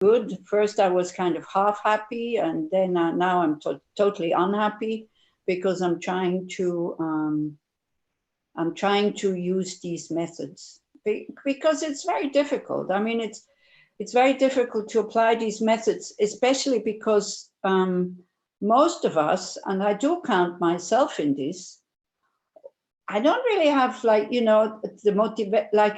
good. First, I was kind of half happy, and then now I'm totally unhappy because I'm trying to use these methods because it's very difficult. I mean, it's very difficult to apply these methods, especially because most of us, and I do count myself in this, I don't really have like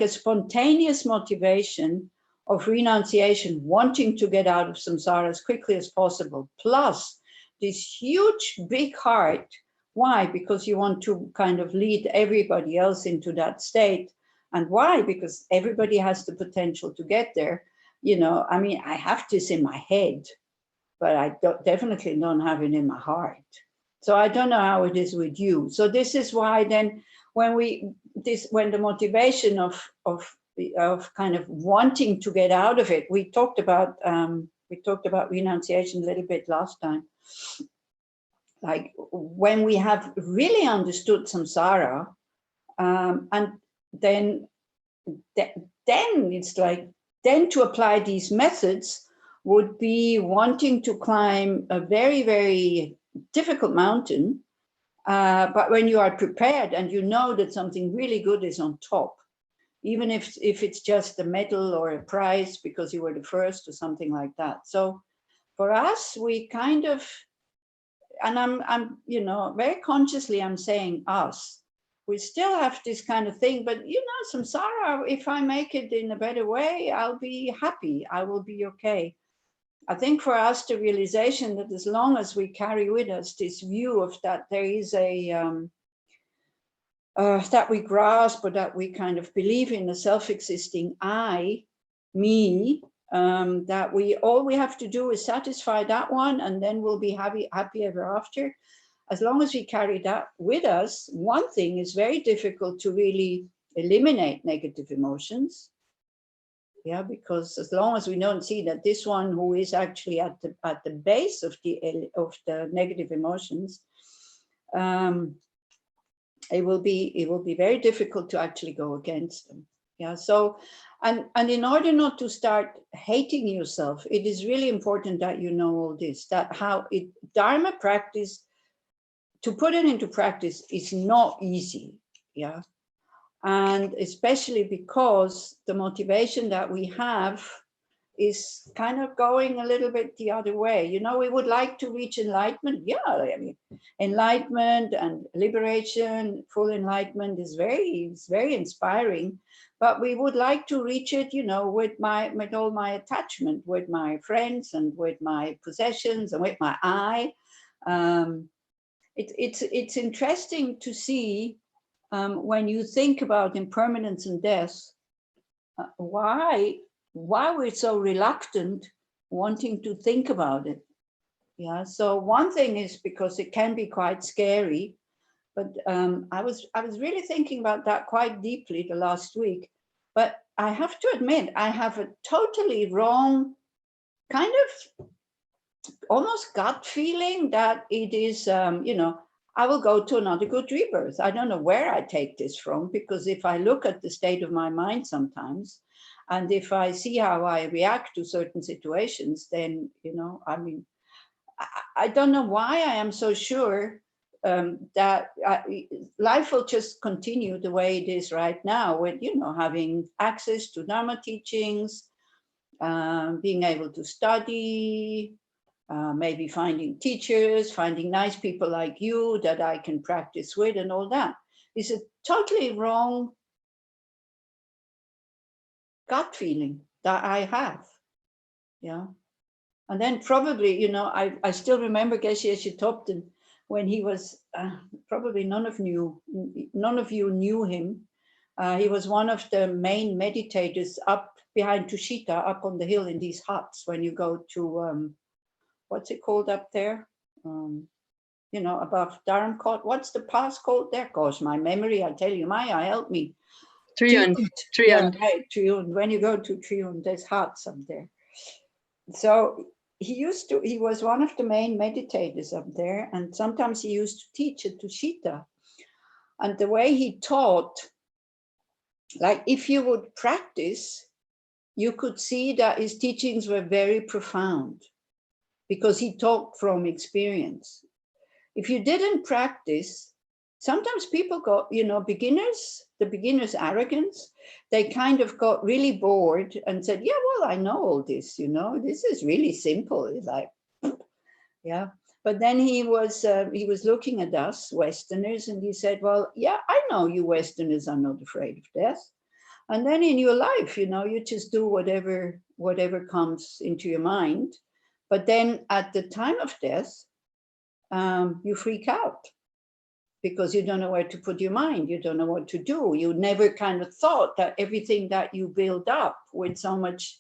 a spontaneous motivation of renunciation, wanting to get out of samsara as quickly as possible, plus this huge, big heart. Why? Because you want to kind of lead everybody else into that state. And why? Because everybody has the potential to get there. I mean, I have this in my head, but I definitely don't have it in my heart. So I don't know how it is with you. So this is why then when the motivation of kind of wanting to get out of it, we talked about renunciation a little bit last time. Like when we have really understood samsara, and then it's like, then to apply these methods would be wanting to climb a very, very difficult mountain. But when you are prepared and you know that something really good is on top, even if it's just a medal or a prize because you were the first or something like that. So for us, we kind of, and I'm very consciously I'm saying us, we still have this kind of thing, but samsara, if I make it in a better way, I'll be happy, I will be okay. I think for us, the realization that as long as we carry with us this view of that there is that we grasp, or that we kind of believe in a self-existing I, me, that all we have to do is satisfy that one, and then we'll be happy ever after. As long as we carry that with us, one thing is very difficult to really eliminate negative emotions. Yeah, because as long as we don't see that this one who is actually at the base of the negative emotions, it will be very difficult to actually go against them. Yeah. So, and in order not to start hating yourself, it is really important that you know all this. That Dharma practice, to put it into practice, is not easy. Yeah. And especially because the motivation that we have is kind of going a little bit the other way. We would like to reach enlightenment. Yeah, I mean, enlightenment and liberation, full enlightenment is very inspiring. But we would like to reach it, with all my attachment, with my friends and with my possessions and with my I. It's interesting to see when you think about impermanence and death, why we're so reluctant wanting to think about it. Yeah. So one thing is because it can be quite scary, but I was really thinking about that quite deeply the last week. But I have to admit, I have a totally wrong kind of almost gut feeling that it is, I will go to another good rebirth. I don't know where I take this from, because if I look at the state of my mind sometimes, and if I see how I react to certain situations, then, I mean, I don't know why I am so sure that life will just continue the way it is right now, with, having access to Dharma teachings, being able to study, maybe finding teachers, finding nice people like you that I can practice with and all that. Is a totally wrong gut feeling that I have. Yeah. And then probably, I still remember Geshe Topton when he was, probably none of you knew him. He was one of the main meditators up behind Tushita, up on the hill in these huts when you go to, what's it called up there? Above Dharamkot. What's the pass called there? Gosh, my memory, I tell you, Maya, help me. Triund. Yeah, right, Triund. When you go to Triund, there's huts up there. So he was one of the main meditators up there, and sometimes he used to teach at Tushita. And the way he taught, like if you would practice, you could see that his teachings were very profound because he talked from experience. If you didn't practice, sometimes people got, beginners, the beginner's arrogance, they kind of got really bored and said, yeah, well, I know all this, this is really simple. It's like, yeah. But then he was looking at us Westerners and he said, well, yeah, I know you Westerners are not afraid of death. And then in your life, you just do whatever comes into your mind. But then at the time of death, you freak out because you don't know where to put your mind. You don't know what to do. You never kind of thought that everything that you build up with so much,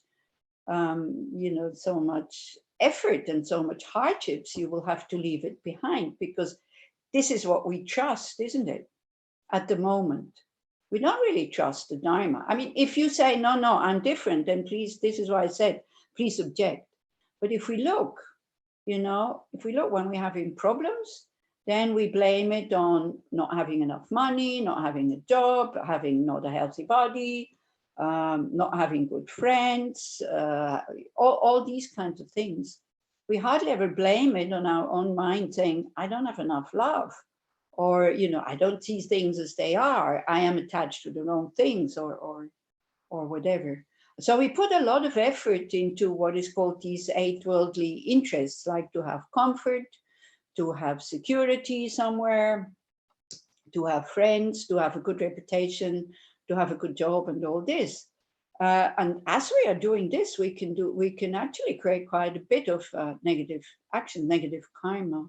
so much effort and so much hardships, you will have to leave it behind, because this is what we trust, isn't it? At the moment, we don't really trust the Dharma. I mean, if you say, no, I'm different, then please, this is why I said, please object. But if we look, when we're having problems, then we blame it on not having enough money, not having a job, having not a healthy body, not having good friends, all these kinds of things. We hardly ever blame it on our own mind, saying, I don't have enough love, or, I don't see things as they are. I am attached to the wrong things, or whatever. So we put a lot of effort into what is called these 8 worldly interests, like to have comfort, to have security somewhere, to have friends, to have a good reputation, to have a good job, and all this. And as we are doing this, we can actually create quite a bit of negative action, negative karma.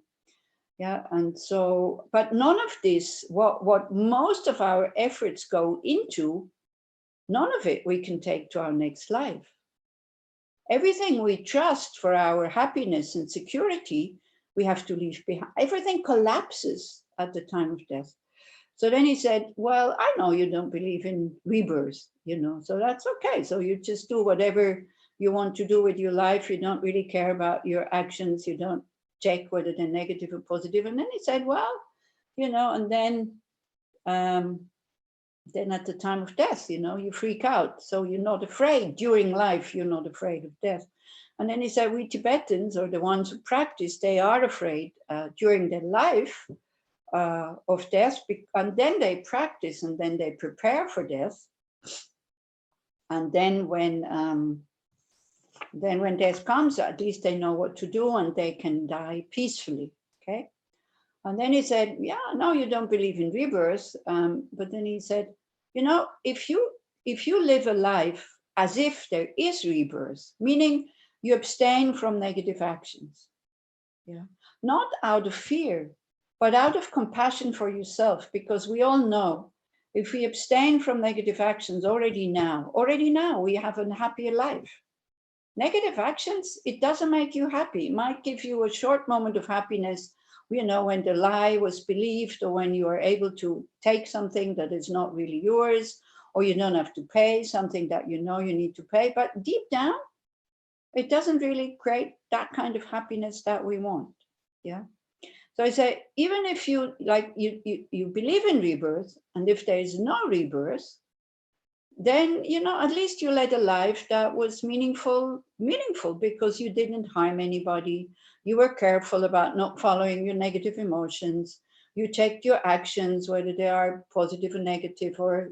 Yeah, and so, but none of this, what most of our efforts go into, none of it we can take to our next life. Everything we trust for our happiness and security, we have to leave behind. Everything collapses at the time of death. So then he said, well, I know you don't believe in rebirth, so that's okay. So you just do whatever you want to do with your life. You don't really care about your actions. You don't check whether they're negative or positive. And then he said, well, and then at the time of death, you freak out. So you're not afraid during life. You're not afraid of death. And then he said, we Tibetans, or the ones who practice, they are afraid during their life of death, and then they practice, and then they prepare for death. And then when death comes, at least they know what to do and they can die peacefully. Okay. And then he said, yeah, no, you don't believe in rebirth. But then he said, if you live a life as if there is rebirth, meaning you abstain from negative actions, yeah, not out of fear, but out of compassion for yourself, because we all know if we abstain from negative actions already now, we have a happier life. Negative actions, it doesn't make you happy. It might give you a short moment of happiness, when the lie was believed, or when you are able to take something that is not really yours, or you don't have to pay something that you need to pay. But deep down, it doesn't really create that kind of happiness that we want. Yeah. So I say, even if you you believe in rebirth, and if there is no rebirth, then at least you led a life that was meaningful, because you didn't harm anybody. You were careful about not following your negative emotions. You checked your actions, whether they are positive or negative, or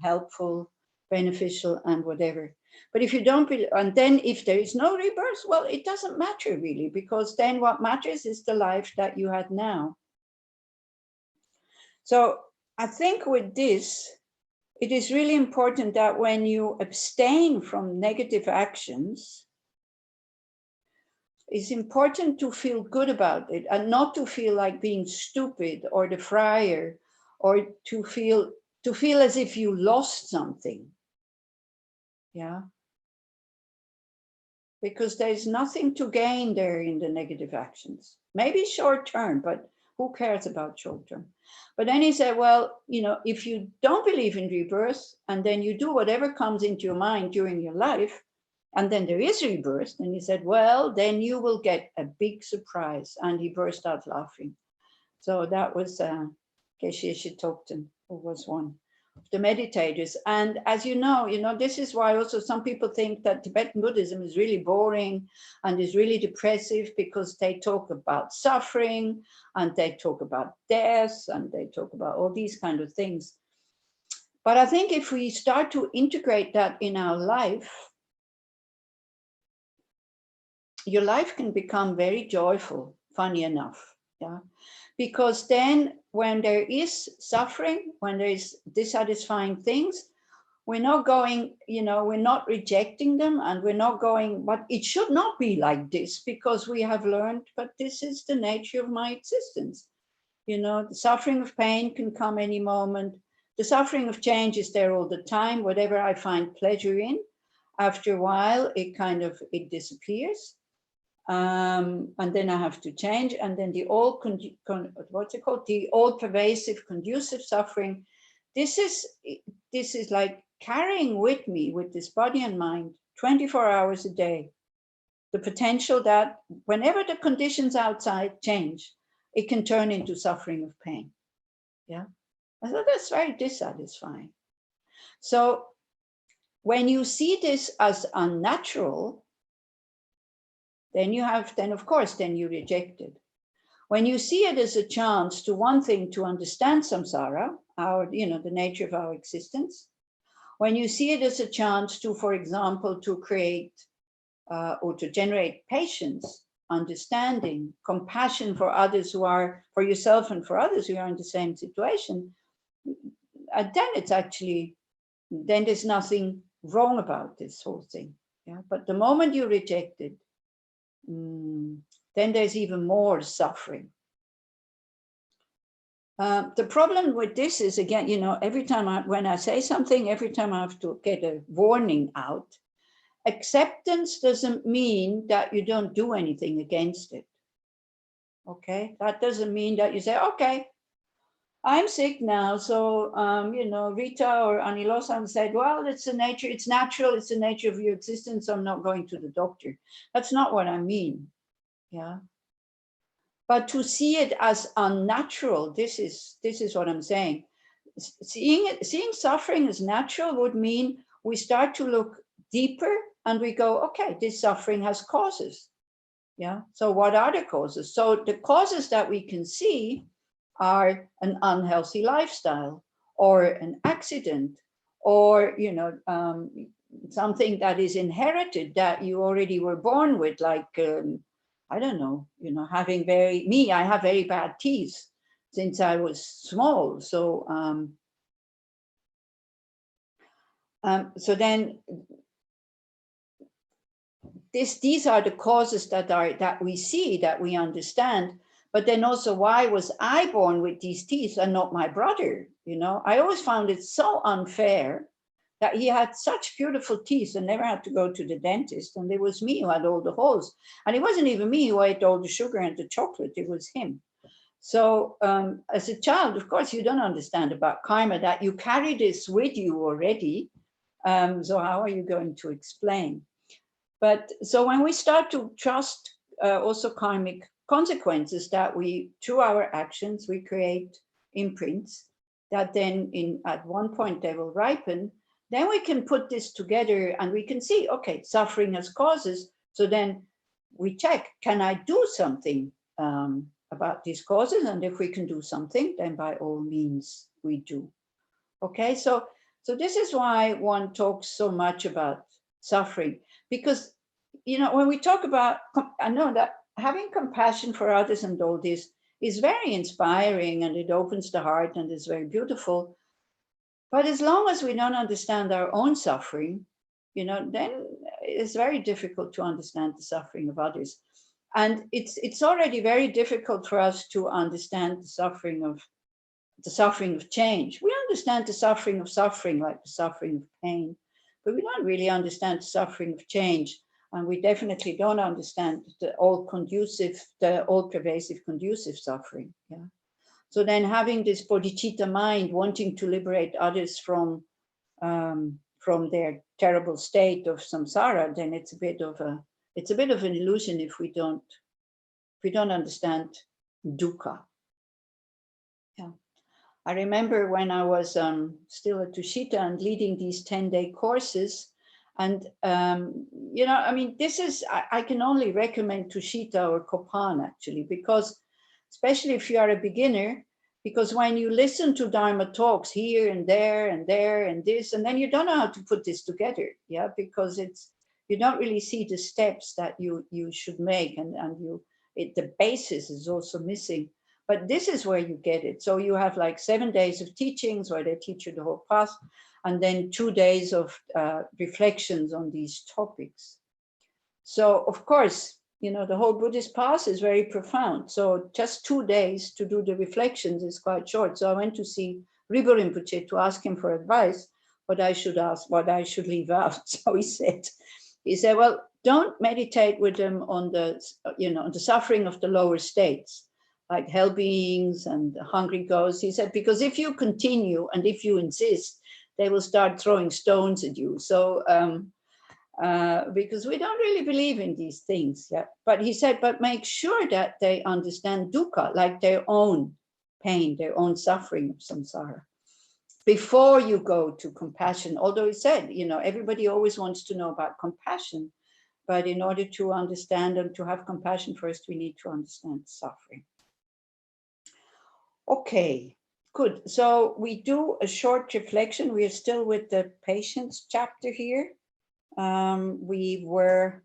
helpful, beneficial, and whatever. But if you don't believe, and then if there is no rebirth, well, it doesn't matter really, because then what matters is the life that you had now. So I think with this, it is really important that when you abstain from negative actions, it's important to feel good about it, and not to feel like being stupid or the friar, or to feel as if you lost something. Yeah. Because there's nothing to gain there in the negative actions. Maybe short term, but who cares about short term? But then he said, well, if you don't believe in rebirth, and then you do whatever comes into your mind during your life, and then there is rebirth, and he said, well, then you will get a big surprise. And he burst out laughing. So that was Geshe Shitokten, who was one the meditators. And as you know, this is why also some people think that Tibetan Buddhism is really boring and is really depressive, because they talk about suffering and they talk about death and they talk about all these kind of things. But I think if we start to integrate that in our life, your life can become very joyful, funny enough. Yeah. Because then when there is suffering, when there is dissatisfying things, we're not going, we're not rejecting them, and we're not going, but it should not be like this, because we have learned, but this is the nature of my existence. The suffering of pain can come any moment. The suffering of change is there all the time. Whatever I find pleasure in, after a while, it disappears. And then I have to change. And then the the all pervasive conducive suffering. This is like carrying with me, with this body and mind, 24 hours a day, the potential that whenever the conditions outside change, it can turn into suffering of pain. Yeah. I thought that's very dissatisfying. So when you see this as unnatural, then you reject it. When you see it as a chance to, one thing, to understand samsara, the nature of our existence, when you see it as a chance to, for example, to create or to generate patience, understanding, compassion for others for yourself and for others who are in the same situation, then there's nothing wrong about this whole thing. Yeah. But the moment you reject it, then there's even more suffering. The problem with this is, again, every time when I say something, every time I have to get a warning out. Acceptance doesn't mean that you don't do anything against it. Okay, that doesn't mean that you say, okay, I'm sick now, so Rita or Ani Losang said, well, it's natural, it's the nature of your existence, so I'm not going to the doctor. That's not what I mean. Yeah. But to see it as unnatural, this is what I'm saying. Seeing suffering as natural would mean we start to look deeper and we go, okay, this suffering has causes. Yeah. So what are the causes? So the causes that we can see are an unhealthy lifestyle, or an accident, or something that is inherited that you already were born with, like I don't know, I have very bad teeth since I was small. So so then these are the causes that we see, that we understand. But then also, why was I born with these teeth and not my brother? I always found it so unfair that he had such beautiful teeth and never had to go to the dentist, and it was me who had all the holes. And it wasn't even me who ate all the sugar and the chocolate, it was him. So as a child, of course, you don't understand about karma, that you carry this with you already. So how are you going to explain? But so when we start to trust also karmic consequences, that through our actions, we create imprints that then at one point they will ripen, then we can put this together and we can see, okay, suffering has causes. So then we check, can I do something about these causes? And if we can do something, then by all means we do. Okay, so this is why one talks so much about suffering, because when we talk about, I know that having compassion for others and all this is very inspiring, and it opens the heart and is very beautiful. But as long as we don't understand our own suffering, then it's very difficult to understand the suffering of others. And it's already very difficult for us to understand the suffering of change. We understand the suffering of suffering, like the suffering of pain, but we don't really understand the suffering of change. And we definitely don't understand the all pervasive conducive suffering. Yeah. So then having this bodhicitta mind wanting to liberate others from their terrible state of samsara, then it's a bit of an illusion if we don't understand dukkha. Yeah. I remember when I was still at Tushita and leading these 10-day courses. And, you know, I mean, this is, I can only recommend Tushita or Kopan actually, because especially if you are a beginner, because when you listen to Dharma talks here and there and there and this, and then you don't know how to put this together, yeah, because you don't really see the steps that you should make, and the basis is also missing. But this is where you get it. So you have like 7 days of teachings where they teach you the whole path, and then 2 days of reflections on these topics. So of course, you know, the whole Buddhist path is very profound. So just 2 days to do the reflections is quite short. So I went to see Rinpo Rinpoche to ask him for advice, what I should ask, what I should leave out. So he said, well, don't meditate with them on the, you know, the suffering of the lower states, like hell beings and hungry ghosts. He said, because if you continue and if you insist, they will start throwing stones at you. So, because we don't really believe in these things. Yeah. But he said, but make sure that they understand dukkha, like their own pain, their own suffering of samsara, before you go to compassion. Although he said, you know, everybody always wants to know about compassion, but in order to understand and to have compassion first, we need to understand suffering. Okay, good. So we do a short reflection. We are still with the patience chapter here. We were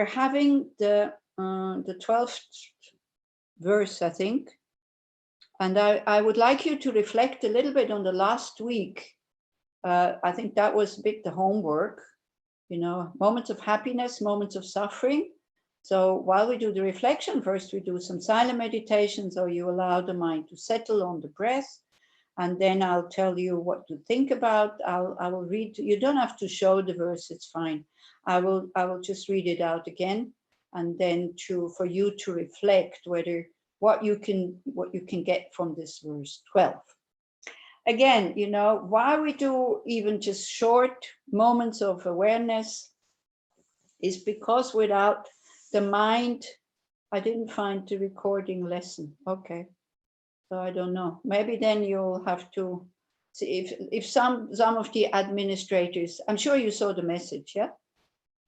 having the 12th verse, I think, and I would like you to reflect a little bit on the last week. I think that was a bit the homework, you know, moments of happiness, moments of suffering. So while we do the reflection, first we do some silent meditation, so you allow the mind to settle on the breath, and then I'll tell you what to think about. I will read. You don't have to show the verse; it's fine. I will just read it out again, and then for you to reflect whether what you can get from this verse 12. Again, you know, why we do even just short moments of awareness is because without the mind, I didn't find the recording lesson. Okay. So I don't know. Maybe then you'll have to see if some of the administrators, I'm sure you saw the message, yeah?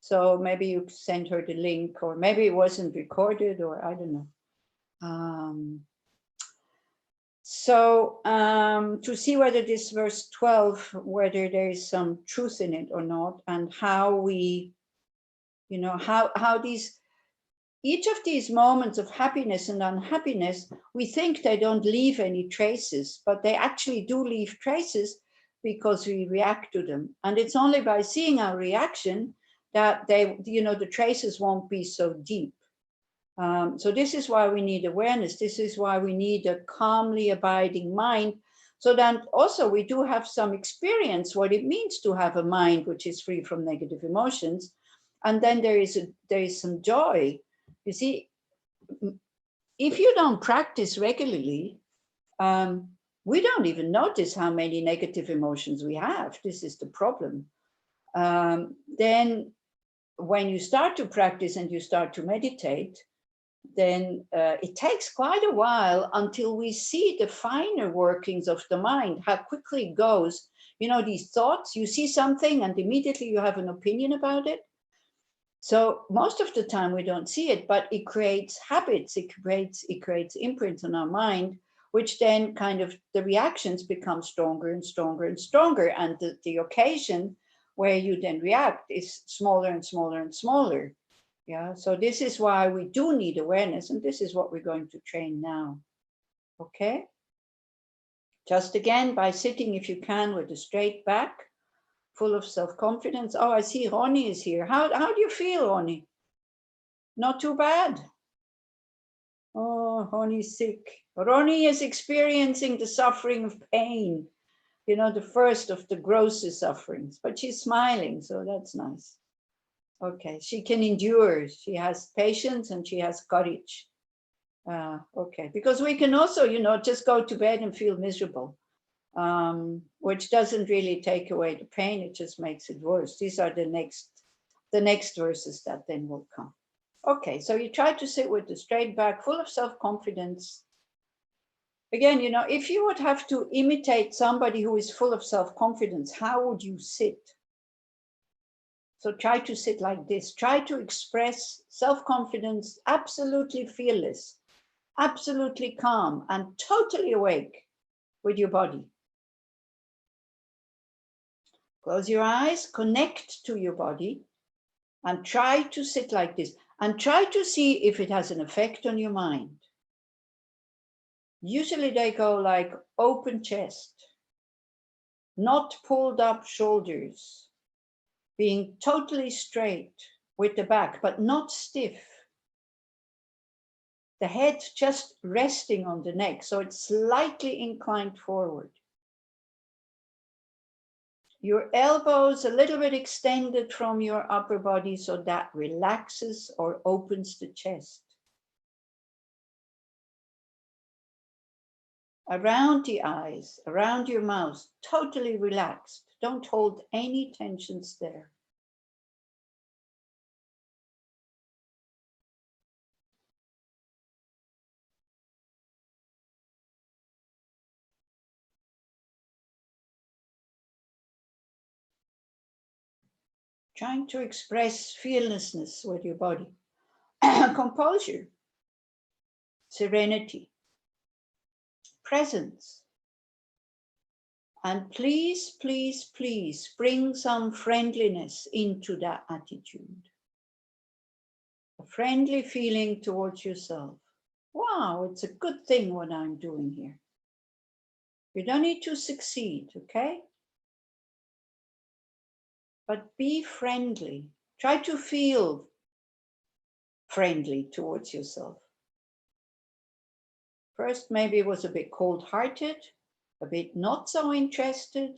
So maybe you send her the link, or maybe it wasn't recorded, or I don't know. To see whether this verse 12, whether there is some truth in it or not, and how we, you know, how these, each of these moments of happiness and unhappiness, we think they don't leave any traces, but they actually do leave traces because we react to them. And it's only by seeing our reaction that they, you know, the traces won't be so deep. So this is why we need awareness. This is why we need a calmly abiding mind. So then also we do have some experience what it means to have a mind which is free from negative emotions. And then there is some joy. You see, if you don't practice regularly, we don't even notice how many negative emotions we have. This is the problem. Then when you start to practice and you start to meditate, then it takes quite a while until we see the finer workings of the mind, how quickly it goes. You know, these thoughts, you see something and immediately you have an opinion about it. So most of the time we don't see it, but it creates habits, it creates imprints on our mind, which then kind of the reactions become stronger and stronger and stronger. And the occasion where you then react is smaller and smaller and smaller. Yeah, so this is why we do need awareness, and this is what we're going to train now. Okay? Just again, by sitting, if you can, with a straight back, full of self-confidence. Oh, I see Ronnie is here. How do you feel, Ronnie? Not too bad? Oh, Ronnie's sick. Ronnie is experiencing the suffering of pain, you know, the first of the grossest sufferings, but she's smiling, so that's nice. Okay, she can endure. She has patience and she has courage. Okay, because we can also, you know, just go to bed and feel miserable, which doesn't really take away the pain. It just makes it worse. These are the next verses that then will come. Okay, so you try to sit with the straight back, full of self-confidence. Again, you know, if you would have to imitate somebody who is full of self-confidence, how would you sit? So try to sit like this. Try to express self-confidence, absolutely fearless, absolutely calm, and totally awake with your body. Close your eyes, connect to your body, and try to sit like this. And try to see if it has an effect on your mind. Usually they go like open chest, not pulled up shoulders, being totally straight with the back, but not stiff. The head just resting on the neck, so it's slightly inclined forward. Your elbows a little bit extended from your upper body, so that relaxes or opens the chest. Around the eyes, around your mouth, totally relaxed. Don't hold any tensions there. Trying to express fearlessness with your body. Composure, serenity, presence. And please, please, please bring some friendliness into that attitude. A friendly feeling towards yourself. Wow, it's a good thing what I'm doing here. You don't need to succeed, okay? But be friendly. Try to feel friendly towards yourself. First, maybe it was a bit cold-hearted, a bit not so interested.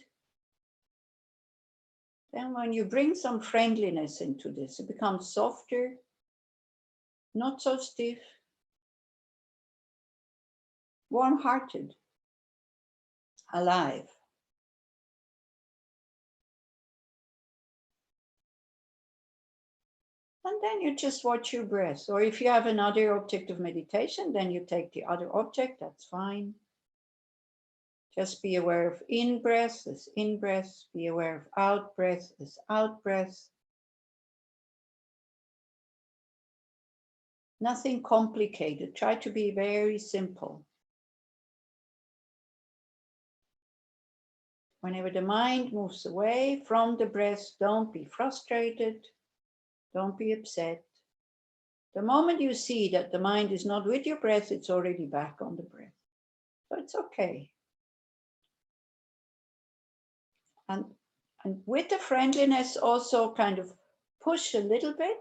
Then when you bring some friendliness into this, it becomes softer, not so stiff, warm-hearted, alive. And then you just watch your breath. Or if you have another object of meditation, then you take the other object, that's fine. Just be aware of in-breath as in-breath, be aware of out-breath as out-breath. Nothing complicated, try to be very simple. Whenever the mind moves away from the breath, don't be frustrated, don't be upset. The moment you see that the mind is not with your breath, it's already back on the breath. So it's okay. And with the friendliness also kind of push a little bit.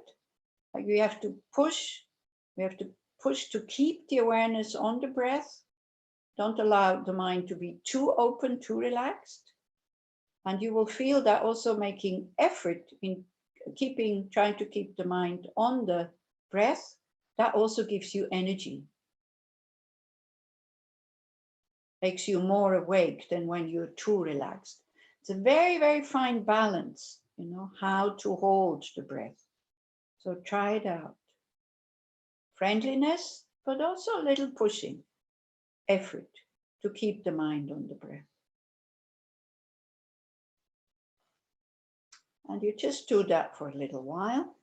Like we have to push to keep the awareness on the breath. Don't allow the mind to be too open, too relaxed. And you will feel that also making effort in trying to keep the mind on the breath, that also gives you energy. Makes you more awake than when you're too relaxed. It's a very, very fine balance, you know, how to hold the breath. So try it out. Friendliness, but also a little pushing, effort to keep the mind on the breath. And you just do that for a little while.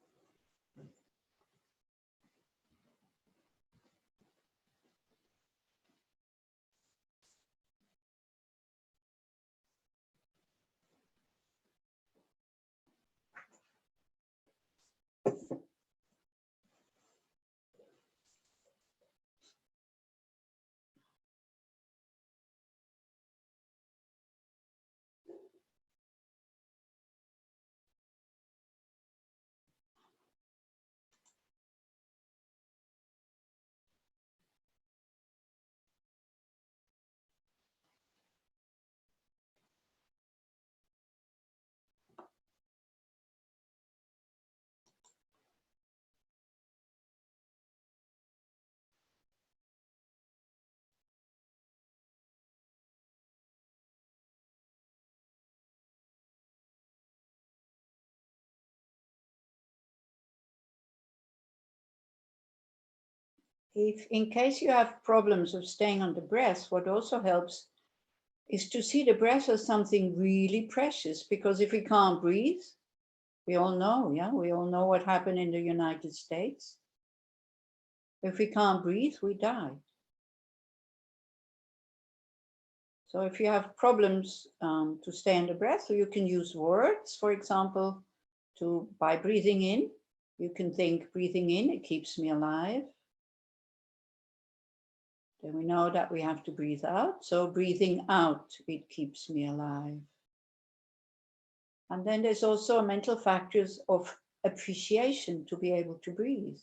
if in case you have problems of staying on the breath, what also helps is to see the breath as something really precious, because if we can't breathe, we all know, yeah, we all know what happened in the United States. If we can't breathe, we die. So if you have problems to stay in the breath, so you can use words, for example, by breathing in, you can think breathing in, it keeps me alive. Then we know that we have to breathe out. So breathing out, it keeps me alive. And then there's also mental factors of appreciation to be able to breathe.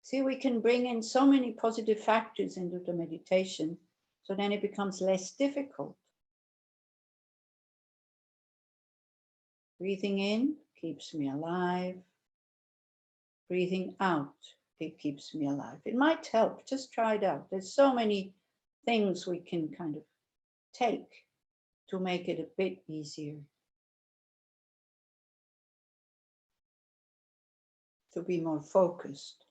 See, we can bring in so many positive factors into the meditation, so then it becomes less difficult. Breathing in keeps me alive. Breathing out, it keeps me alive. It might help, just try it out. There's so many things we can kind of take to make it a bit easier. To be more focused.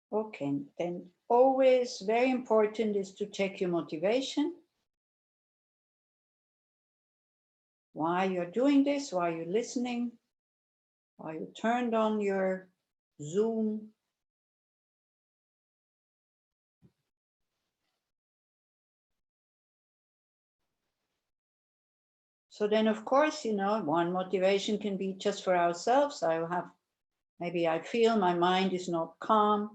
Okay, then always very important is to check your motivation. Why you're doing this, why you're listening, why you turned on your Zoom. So then, of course, one motivation can be just for ourselves. Maybe I feel my mind is not calm.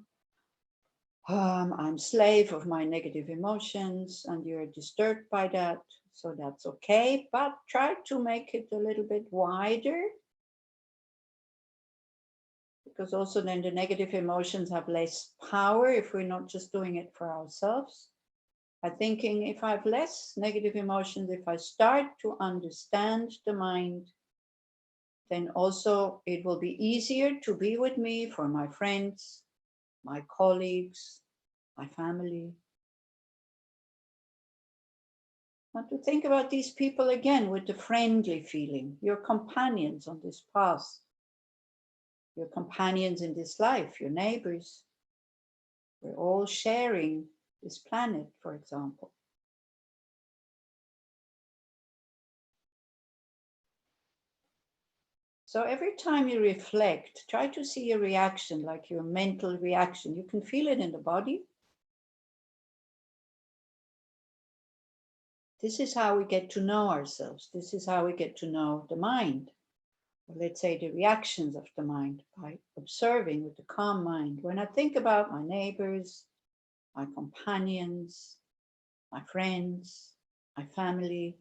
I'm slave of my negative emotions and you're disturbed by that. So that's okay, but try to make it a little bit wider, because also then the negative emotions have less power if we're not just doing it for ourselves. By thinking, if I have less negative emotions, if I start to understand the mind, then also it will be easier to be with me for my friends, my colleagues, my family. And to think about these people again with the friendly feeling, your companions on this path, your companions in this life, your neighbors. We're all sharing this planet, for example. So every time you reflect, try to see a reaction, like your mental reaction. You can feel it in the body. This is how we get to know ourselves. This is how we get to know the mind. Or let's say the reactions of the mind, by observing with the calm mind. When I think about my neighbors, my companions, my friends, my family,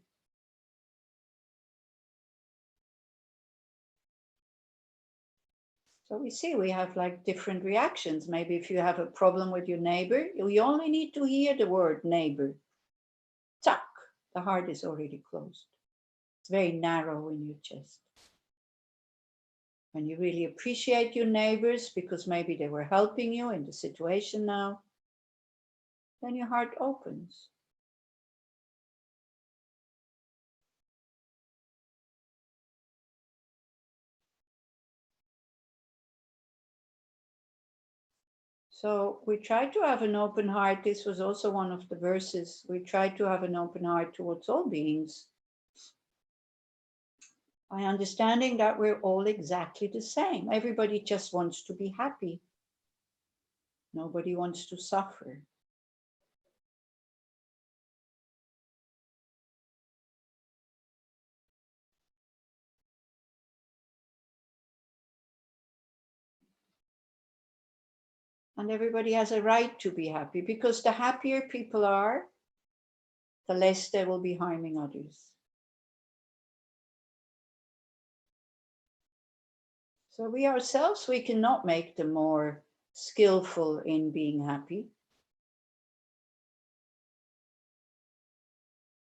so we see we have like different reactions. Maybe if you have a problem with your neighbor, you only need to hear the word neighbor. Tuck, the heart is already closed. It's very narrow in your chest. When you really appreciate your neighbors because maybe they were helping you in the situation now, then your heart opens. So we try to have an open heart. This was also one of the verses. We try to have an open heart towards all beings, by understanding that we're all exactly the same. Everybody just wants to be happy. Nobody wants to suffer. And everybody has a right to be happy, because the happier people are, the less they will be harming others. So we ourselves, we cannot make them more skillful in being happy.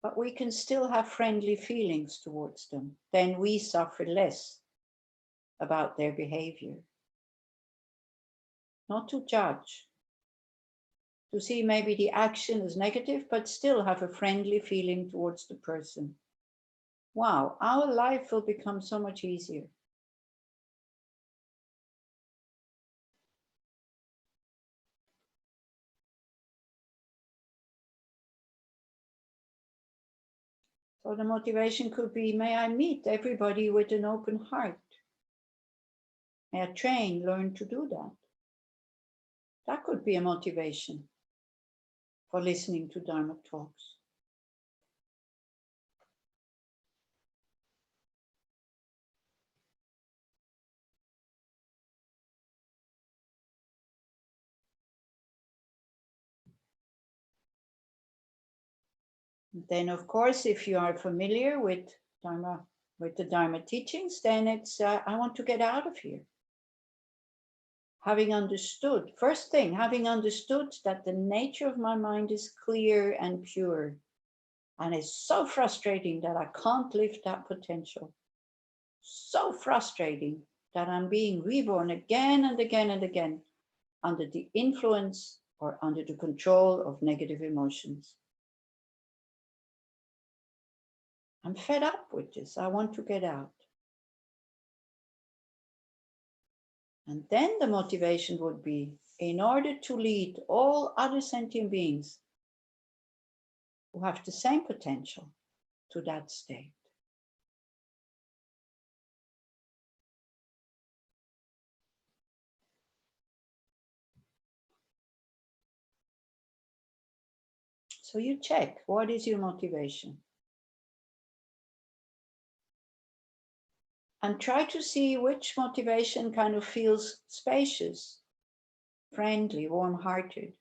But we can still have friendly feelings towards them. Then we suffer less about their behavior. Not to judge, to see maybe the action is negative, but still have a friendly feeling towards the person. Wow, our life will become so much easier. So the motivation could be, may I meet everybody with an open heart. May I learn to do that. That could be a motivation for listening to Dharma talks. Then, of course, if you are familiar with Dharma, with the Dharma teachings, then it's, I want to get out of here. Having understood, first thing, having understood that the nature of my mind is clear and pure, and it's so frustrating that I can't lift that potential. So frustrating that I'm being reborn again and again and again under the influence or under the control of negative emotions. I'm fed up with this. I want to get out. And then the motivation would be, in order to lead all other sentient beings who have the same potential to that state. So you check, what is your motivation? And try to see which motivation kind of feels spacious, friendly, warm-hearted.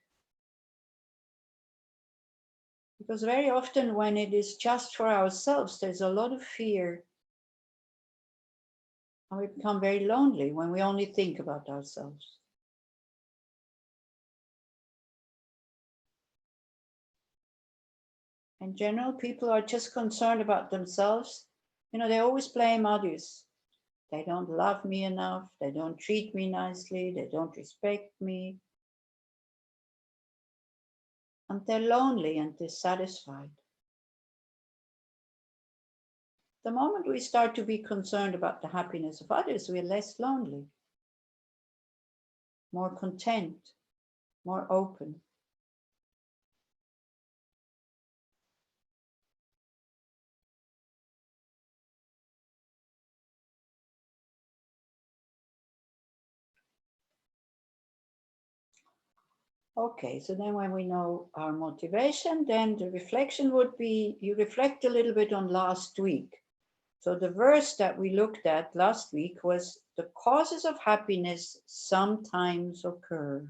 Because very often when it is just for ourselves, there's a lot of fear. And we become very lonely when we only think about ourselves. In general, people are just concerned about themselves. You know, they always blame others. They don't love me enough. They don't treat me nicely. They don't respect me. And they're lonely and dissatisfied. The moment we start to be concerned about the happiness of others, we're less lonely, more content, more open. Okay, so then when we know our motivation, then the reflection would be, you reflect a little bit on last week. So the verse that we looked at last week was, the causes of happiness sometimes occur,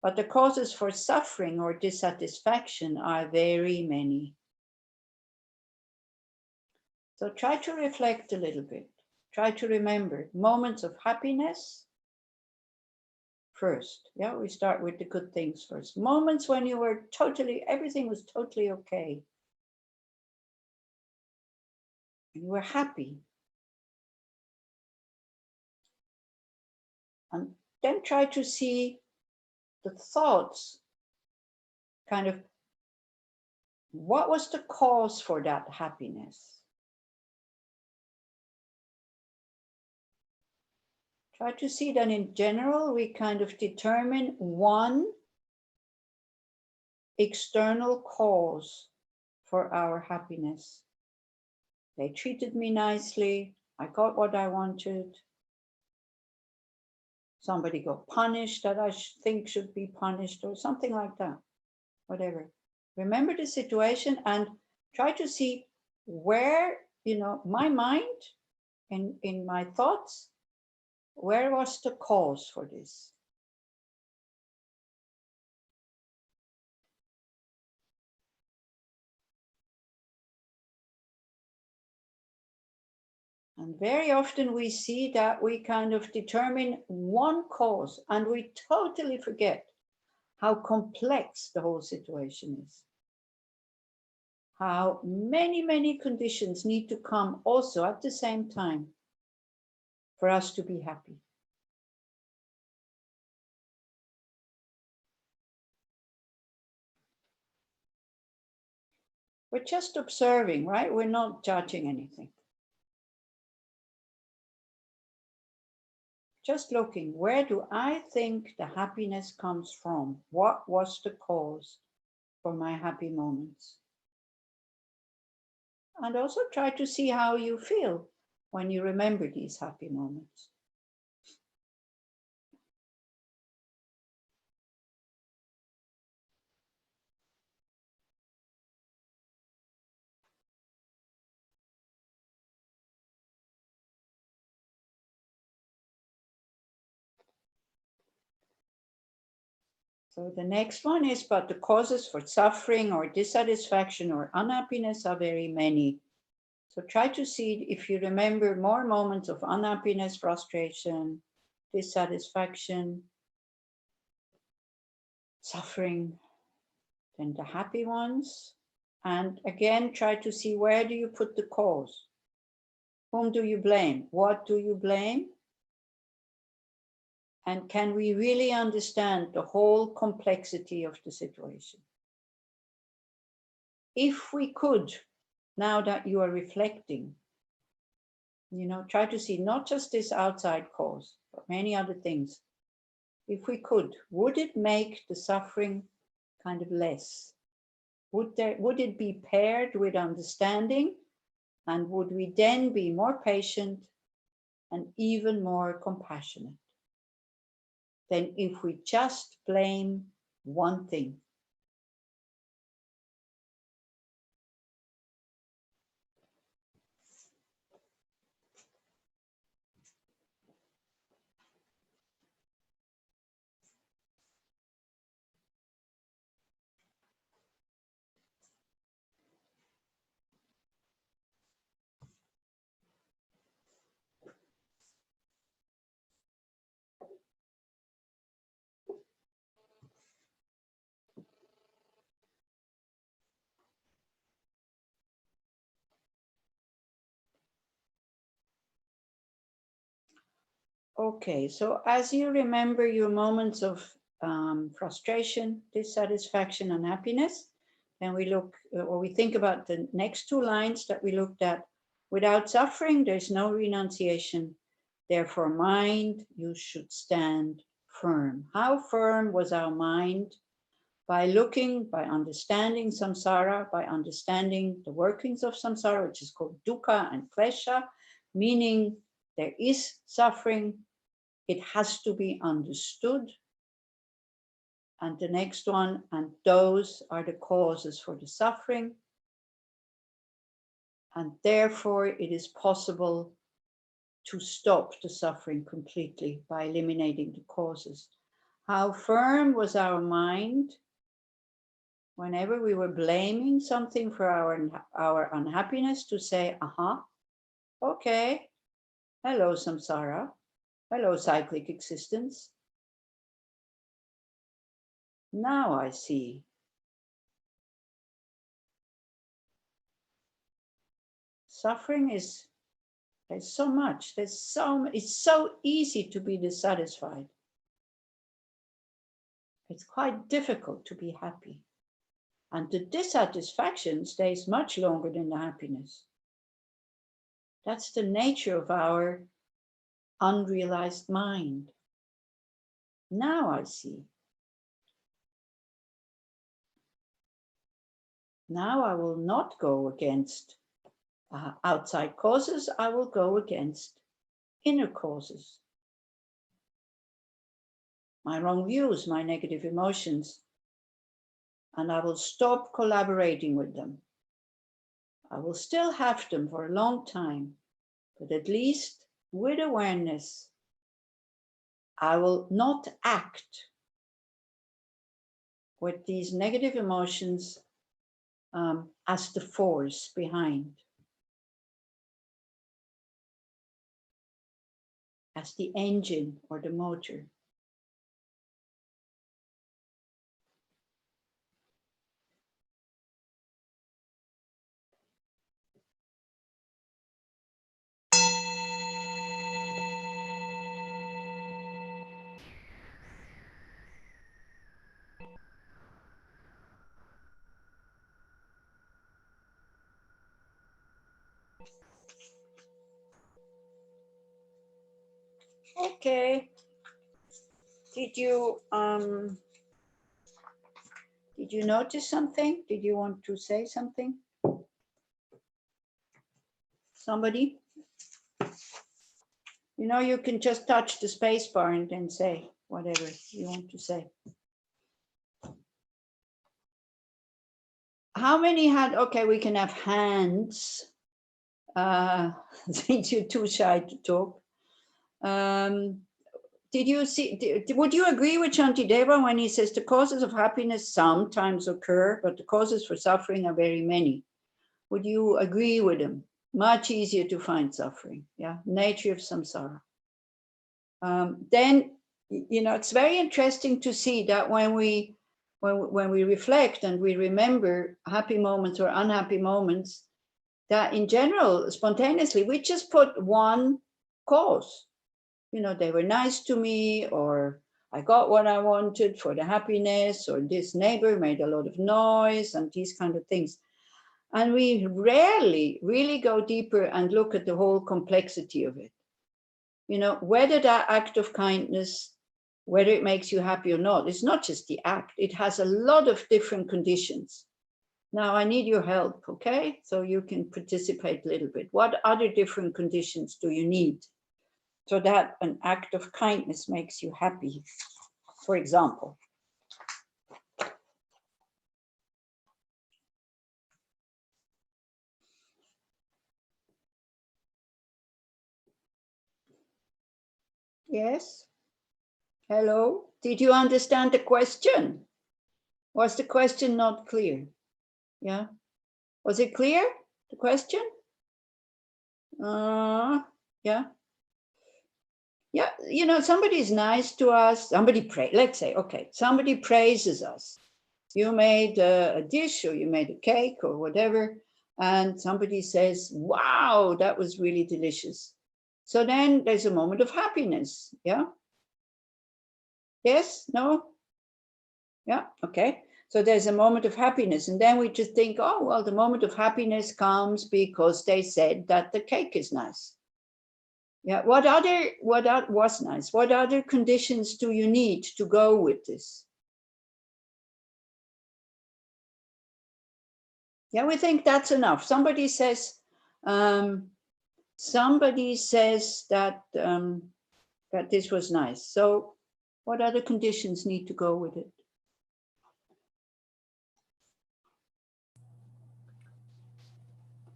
but the causes for suffering or dissatisfaction are very many. So try to reflect a little bit. Try to remember moments of happiness first. Yeah, we start with the good things first. Moments when you were everything was totally okay. You were happy. And then try to see the thoughts, kind of, what was the cause for that happiness? Try to see that in general, we kind of determine one external cause for our happiness. They treated me nicely. I got what I wanted. Somebody got punished that I think should be punished, or something like that. Whatever. Remember the situation and try to see where, my mind, in my thoughts, where was the cause for this? And very often we see that we kind of determine one cause and we totally forget how complex the whole situation is. How many, many conditions need to come also at the same time for us to be happy. We're just observing, right? We're not judging anything. Just looking, where do I think the happiness comes from? What was the cause for my happy moments? And also try to see how you feel when you remember these happy moments. So the next one is, but the causes for suffering or dissatisfaction or unhappiness are very many. So try to see if you remember more moments of unhappiness, frustration, dissatisfaction, suffering than the happy ones. And again, try to see, where do you put the cause? Whom do you blame? What do you blame? And can we really understand the whole complexity of the situation? If we could, now that you are reflecting, try to see not just this outside cause, but many other things. If we could, would it make the suffering kind of less? Would it be paired with understanding? And would we then be more patient and even more compassionate than if we just blame one thing? Okay, so as you remember your moments of frustration, dissatisfaction, and happiness, then we look, or we think about the next two lines that we looked at. Without suffering, there's no renunciation. Therefore, mind, you should stand firm. How firm was our mind? By looking, by understanding samsara, by understanding the workings of samsara, which is called dukkha and klesha, meaning there is suffering, it has to be understood. And the next one, and those are the causes for the suffering. And therefore, it is possible to stop the suffering completely by eliminating the causes. How firm was our mind whenever we were blaming something for our unhappiness, to say, okay, hello samsara, hello cyclic existence. Now I see. Suffering is, there's so much, it's so easy to be dissatisfied. It's quite difficult to be happy. And the dissatisfaction stays much longer than the happiness. That's the nature of our unrealized mind. Now I see. Now I will not go against outside causes, I will go against inner causes. My wrong views, my negative emotions, and I will stop collaborating with them. I will still have them for a long time, but at least with awareness, I will not act with these negative emotions as the force behind. as the engine or the motor. Okay. Did you notice something? Did you want to say something? Somebody? You know, you can just touch the space bar and then say whatever you want to say. How many had, okay, we can have hands. Since you're too shy to talk. Did you see, would you agree with Shantideva when he says the causes of happiness sometimes occur, but the causes for suffering are very many? Would you agree with him? Much easier to find suffering, yeah? Nature of samsara. Then, you know, it's very interesting to see that when we reflect and we remember happy moments or unhappy moments, that in general, spontaneously, we just put one cause. You know, they were nice to me, or I got what I wanted for the happiness, or this neighbor made a lot of noise, and these kind of things. And we rarely really go deeper and look at the whole complexity of it. You know, whether that act of kindness, whether it makes you happy or not, it's not just the act, it has a lot of different conditions. Now I need your help, okay? So you can participate a little bit. What other different conditions do you need so that an act of kindness makes you happy, for example? Yes? Hello? Did you understand the question? Was the question not clear? Yeah? Was it clear, the question? Yeah? Yeah, you know, somebody is nice to us, let's say, okay, somebody praises us. You made a dish, or you made a cake or whatever, and somebody says, wow, that was really delicious. So then there's a moment of happiness, yeah? Yes, no? Yeah, okay. So there's a moment of happiness, and then we just think, oh, well, the moment of happiness comes because they said that the cake is nice. Yeah, what was nice? What other conditions do you need to go with this? Yeah, we think that's enough. Somebody says that that this was nice. So what other conditions need to go with it?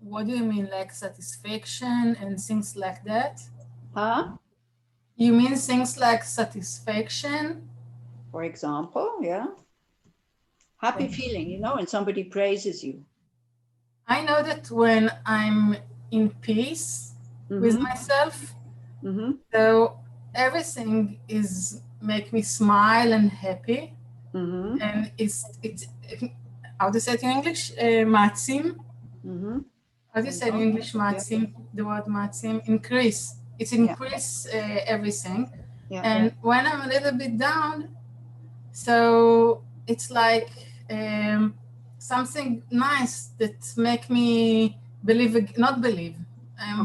What do you mean, like satisfaction and things like that? Huh? You mean things like satisfaction? For example, yeah. Happy feeling, you know, and somebody praises you. I know that when I'm in peace with myself, so everything is make me smile and happy, and it's how to say it in English, matzim. How do you say in English matzim? The word matzim, increase. It's increase everything, and when I'm a little bit down, so it's like something nice that make me believe, not believe,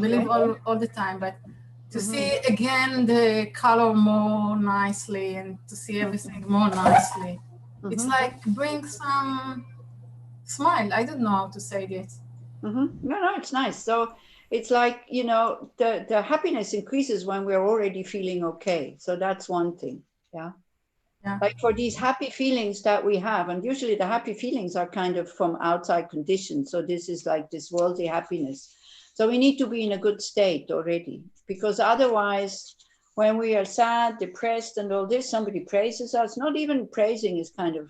believe all the time, but to see again the color more nicely and to see everything more nicely. It's like bring some smile. I don't know how to say this. No, it's nice. So it's like, you know, the happiness increases when we're already feeling okay. So that's one thing. Yeah. Like for these happy feelings that we have, and usually the happy feelings are kind of from outside conditions. So this is like this worldly happiness. So we need to be in a good state already, because otherwise, when we are sad, depressed, and all this, somebody praises us. Not even praising is kind of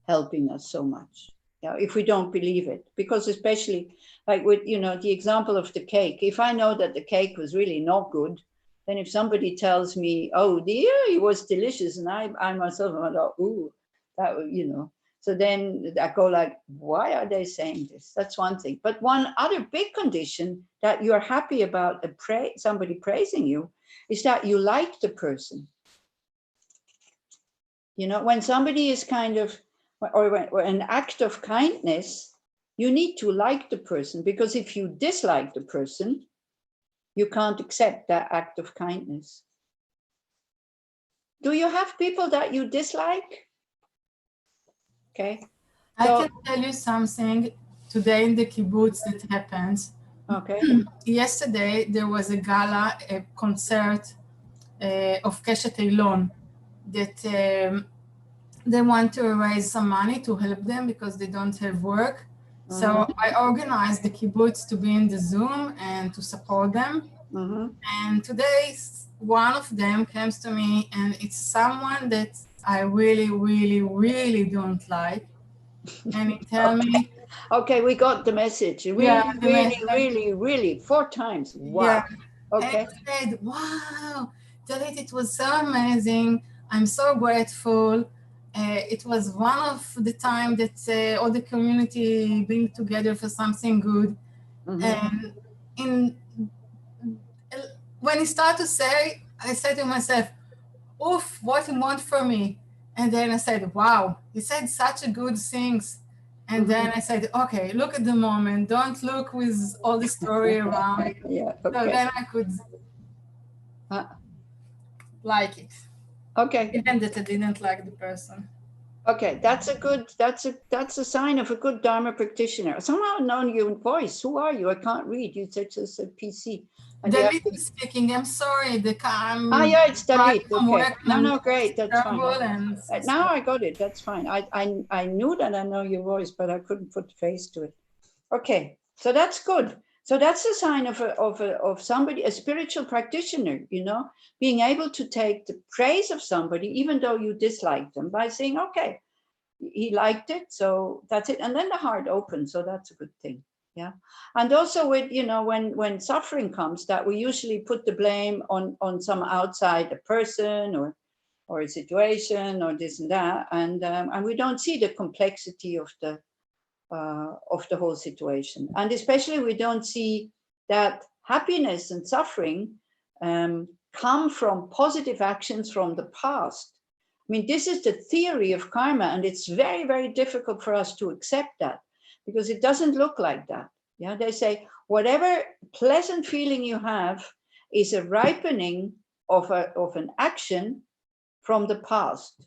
helping us so much. Yeah, if we don't believe it, because especially like with, you know, the example of the cake, if I know that the cake was really not good, Then if somebody tells me, oh dear, it was delicious, and I myself, I'm like, ooh, that, you know. So then I go like, why are they saying this? That's one thing. But one other big condition that you're happy about somebody praising you is that you like the person. You know, when somebody is kind of, or an act of kindness, you need to like the person, because if you dislike the person, you can't accept that act of kindness. Do you have people that you dislike? Okay. I can tell you something today in the kibbutz that happened. Okay. Yesterday, there was a gala, a concert of Keshet Eilon that they want to raise some money to help them because they don't have work. So I organized the kibbutz to be in the Zoom and to support them. And today, one of them comes to me, and it's someone that I really, really, really don't like. And he tell me, okay, we got the message. Really, yeah, really, 4 times. Wow. Yeah. Okay. And I said, wow, Dalit, it was so amazing. I'm so grateful. It was one of the time that all the community being together for something good. And when he started to say, I said to myself, oof, what you want from me? And then I said, wow, he said such a good things. And then I said, okay, look at the moment. Don't look with all the story around. Yeah. Okay. So then I could like it. Okay. Even that I didn't like the person. Okay, that's a sign of a good Dharma practitioner. Somehow known your voice. Who are you? I can't read. You said it's a PC. Dalit is speaking. I'm sorry. Yeah, it's Dalit. Okay. No, great. That's fine. And now I got it. That's fine. I knew that I know your voice, but I couldn't put face to it. Okay, so that's good. So that's a sign of somebody, a spiritual practitioner, you know, being able to take the praise of somebody, even though you dislike them, by saying, okay, he liked it, so that's it. And then the heart opens, so that's a good thing. Yeah. And also with, you know, when suffering comes, that we usually put the blame on some outside, a person or a situation or this and that. And we don't see the complexity of the whole situation. And especially we don't see that happiness and suffering come from positive actions from the past. I mean, this is the theory of karma, and it's very, very difficult for us to accept that because it doesn't look like that. Yeah, they say whatever pleasant feeling you have is a ripening of an action from the past.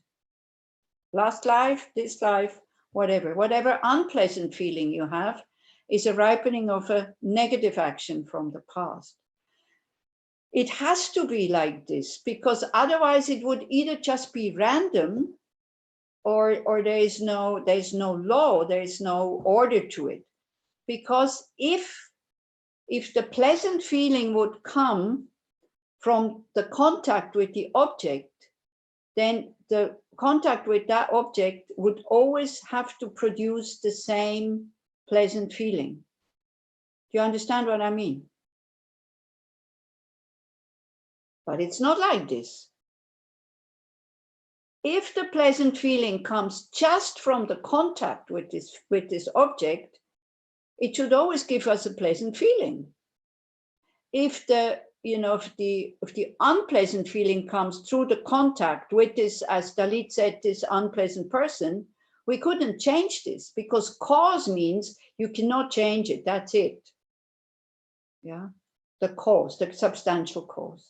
Last life, this life, whatever unpleasant feeling you have is a ripening of a negative action from the past. It has to be like this because otherwise it would either just be random or there's no law, there's no order to it. Because if the pleasant feeling would come from the contact with the object, then the contact with that object would always have to produce the same pleasant feeling. Do you understand what I mean? But it's not like this. If the pleasant feeling comes just from the contact with this object, it should always give us a pleasant feeling. If the unpleasant feeling comes through the contact with this, as Dalit said, this unpleasant person, we couldn't change this because cause means you cannot change it. That's it. Yeah, the cause, the substantial cause.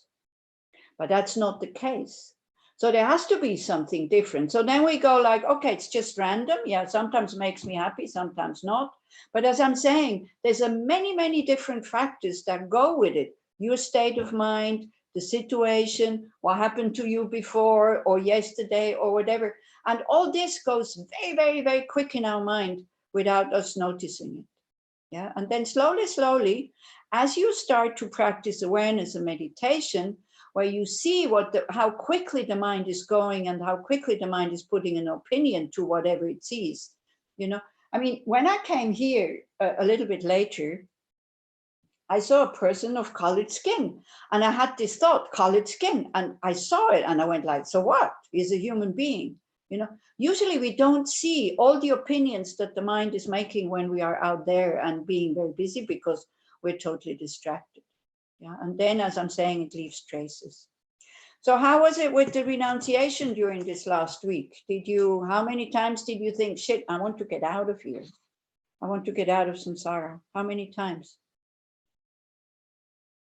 But that's not the case. So there has to be something different. So then we go like, okay, it's just random. Yeah, sometimes makes me happy, sometimes not. But as I'm saying, there's many different factors that go with it. Your state of mind, the situation, what happened to you before or yesterday or whatever. And all this goes very quick in our mind without us noticing it. Yeah. And then slowly, as you start to practice awareness and meditation, where you see how quickly the mind is going and how quickly the mind is putting an opinion to whatever it sees. You know, I mean, when I came here a little bit later, I saw a person of colored skin, and I had this thought, colored skin, and I saw it, and I went like, so what? He's a human being, you know. Usually we don't see all the opinions that the mind is making when we are out there and being very busy, because we're totally distracted. Yeah, and then, as I'm saying, it leaves traces. So how was it with the renunciation during this last week? How many times did you think, shit, I want to get out of here? I want to get out of samsara. How many times?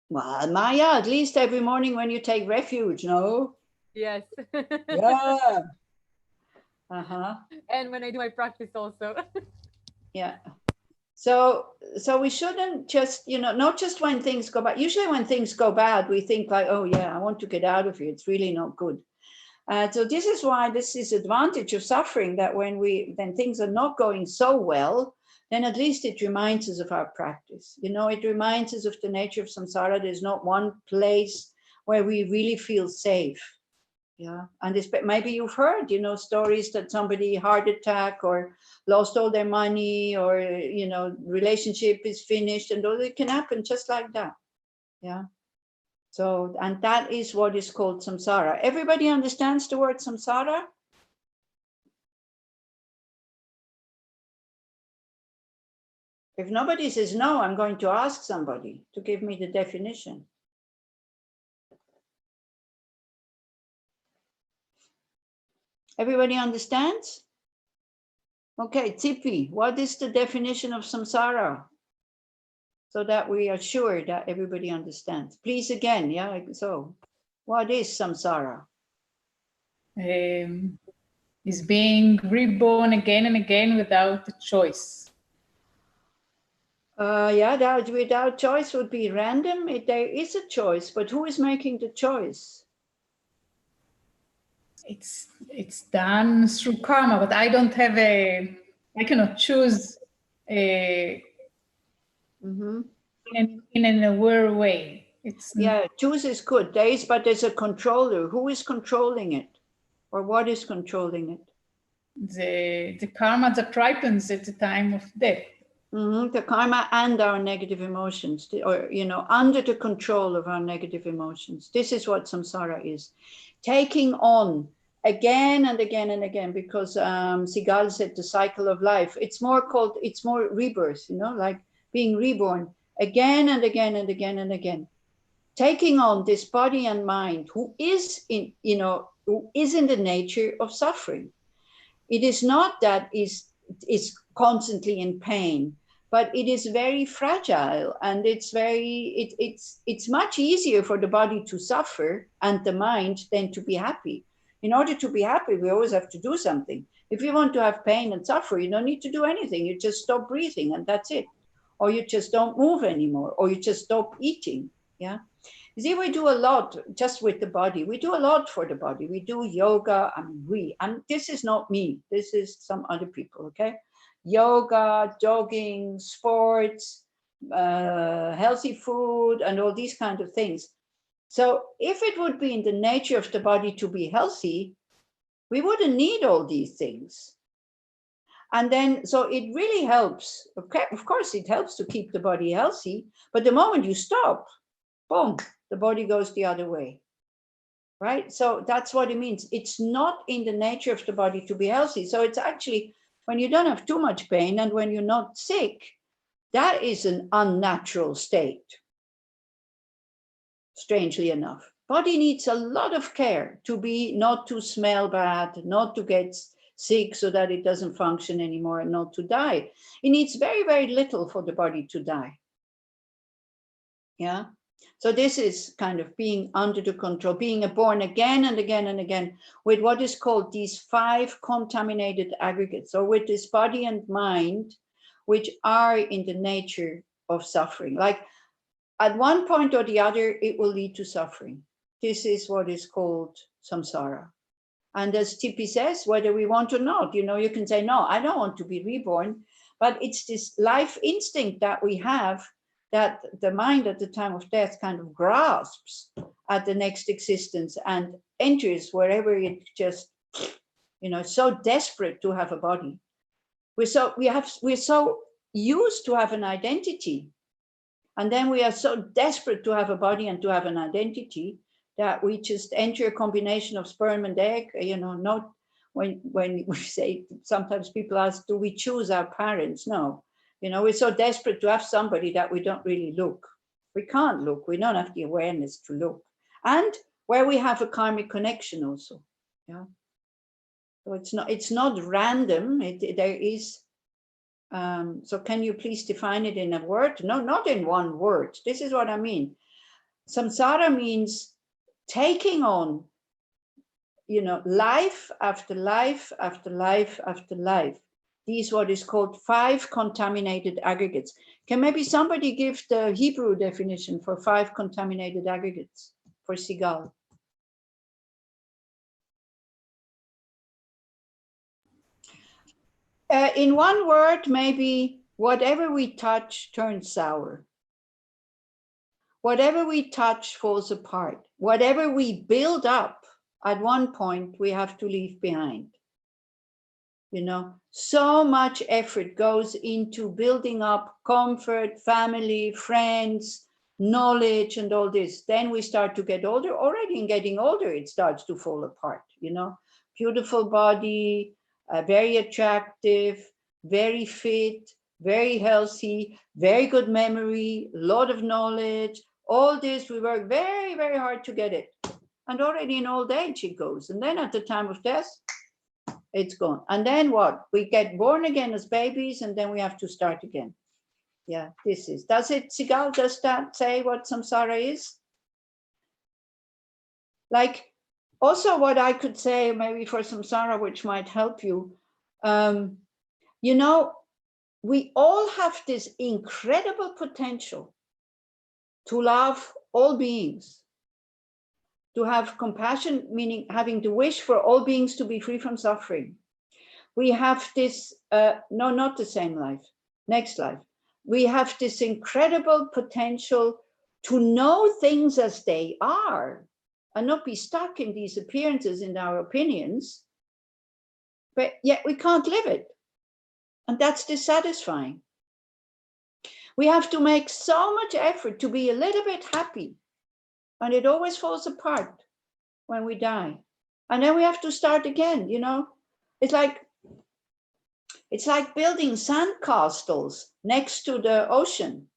Well, Maya, at least every morning when you take refuge, no? Yes. Yeah. Uh-huh. And when I do my practice also. Yeah. So we shouldn't just, not just when things go bad. Usually when things go bad, we think like, oh yeah, I want to get out of here. It's really not good. So this is why this is advantage of suffering, that when things are not going so well, then at least it reminds us of our practice. It reminds us of the nature of samsara. There's not one place where we really feel safe. Yeah, and maybe you've heard, stories that somebody heart attack or lost all their money, or, relationship is finished, and all it can happen just like that. Yeah. So, and that is what is called samsara. Everybody understands the word samsara? If nobody says no, I'm going to ask somebody to give me the definition. Everybody understands? Okay, Tipi, what is the definition of samsara? So that we are sure that everybody understands. Please again, yeah, so what is samsara? Is being reborn again and again without a choice. Yeah, that without choice would be random. There is a choice, but who is making the choice? It's done through karma, but I don't have I cannot choose in an aware way. Yeah, choose is good. But there's a controller. Who is controlling it? Or what is controlling it? The karma that ripens at the time of death. The karma and our negative emotions, or, under the control of our negative emotions. This is what samsara is. Taking on again and again and again, because Sigal said the cycle of life. It's more rebirth, like being reborn again and again and again and again. Taking on this body and mind, who is in the nature of suffering. It is not that is constantly in pain, but it is very fragile, and it's much easier for the body to suffer and the mind than to be happy. In order to be happy, we always have to do something. If you want to have pain and suffer, you don't need to do anything. You just stop breathing and that's it. Or you just don't move anymore, or you just stop eating. Yeah. You see, we do a lot just with the body. We do a lot for the body. We do yoga, and this is not me. This is some other people, okay? Yoga, jogging, sports, healthy food, and all these kind of things. So if it would be in the nature of the body to be healthy, we wouldn't need all these things. And then, so it really helps. Okay, of course, it helps to keep the body healthy, but the moment you stop, boom, the body goes the other way, right? So that's what it means. It's not in the nature of the body to be healthy. So it's actually, when you don't have too much pain and when you're not sick, that is an unnatural state, strangely enough. Body needs a lot of care to not to smell bad, not to get sick so that it doesn't function anymore, and not to die. It needs very, very little for the body to die. Yeah. So this is kind of being under the control, being born again and again and again with what is called these 5 contaminated aggregates, or with this body and mind, which are in the nature of suffering. Like at one point or the other, it will lead to suffering. This is what is called samsara. And as Tipi says, whether we want or not, you can say, no, I don't want to be reborn, but it's this life instinct that we have, that the mind at the time of death kind of grasps at the next existence and enters wherever it just, so desperate to have a body. We're so used to have an identity And then we are so desperate to have a body and to have an identity that we just enter a combination of sperm and egg, not when we say, sometimes people ask, do we choose our parents? No, we're so desperate to have somebody that we don't really look. We can't look, we don't have the awareness to look. And where we have a karmic connection also, yeah. So it's not random, there is, so can you please define it in a word? No, not in one word, this is what I mean. Samsara means taking on, life after life after life after life. These what is called 5 contaminated aggregates. Can maybe somebody give the Hebrew definition for 5 contaminated aggregates for Sigal? In one word, maybe whatever we touch turns sour. Whatever we touch falls apart. Whatever we build up, at one point, we have to leave behind. So much effort goes into building up comfort, family, friends, knowledge, and all this. Then we start to get older. Already in getting older, it starts to fall apart, Beautiful body, very attractive, very fit, very healthy, very good memory, a lot of knowledge. All this, we work very, very hard to get it. And already in old age it goes. And then at the time of death, it's gone. And then what? We get born again as babies, and then we have to start again. Yeah, does it, Sigal, does that say what samsara is? Like, also what I could say maybe for samsara, which might help you, we all have this incredible potential to love all beings, to have compassion, meaning having the wish for all beings to be free from suffering. We have this, no, not the same life, next life. We have this incredible potential to know things as they are and not be stuck in these appearances in our opinions, but yet we can't live it. And that's dissatisfying. We have to make so much effort to be a little bit happy, and it always falls apart when we die. And then we have to start again, It's like building sandcastles next to the ocean.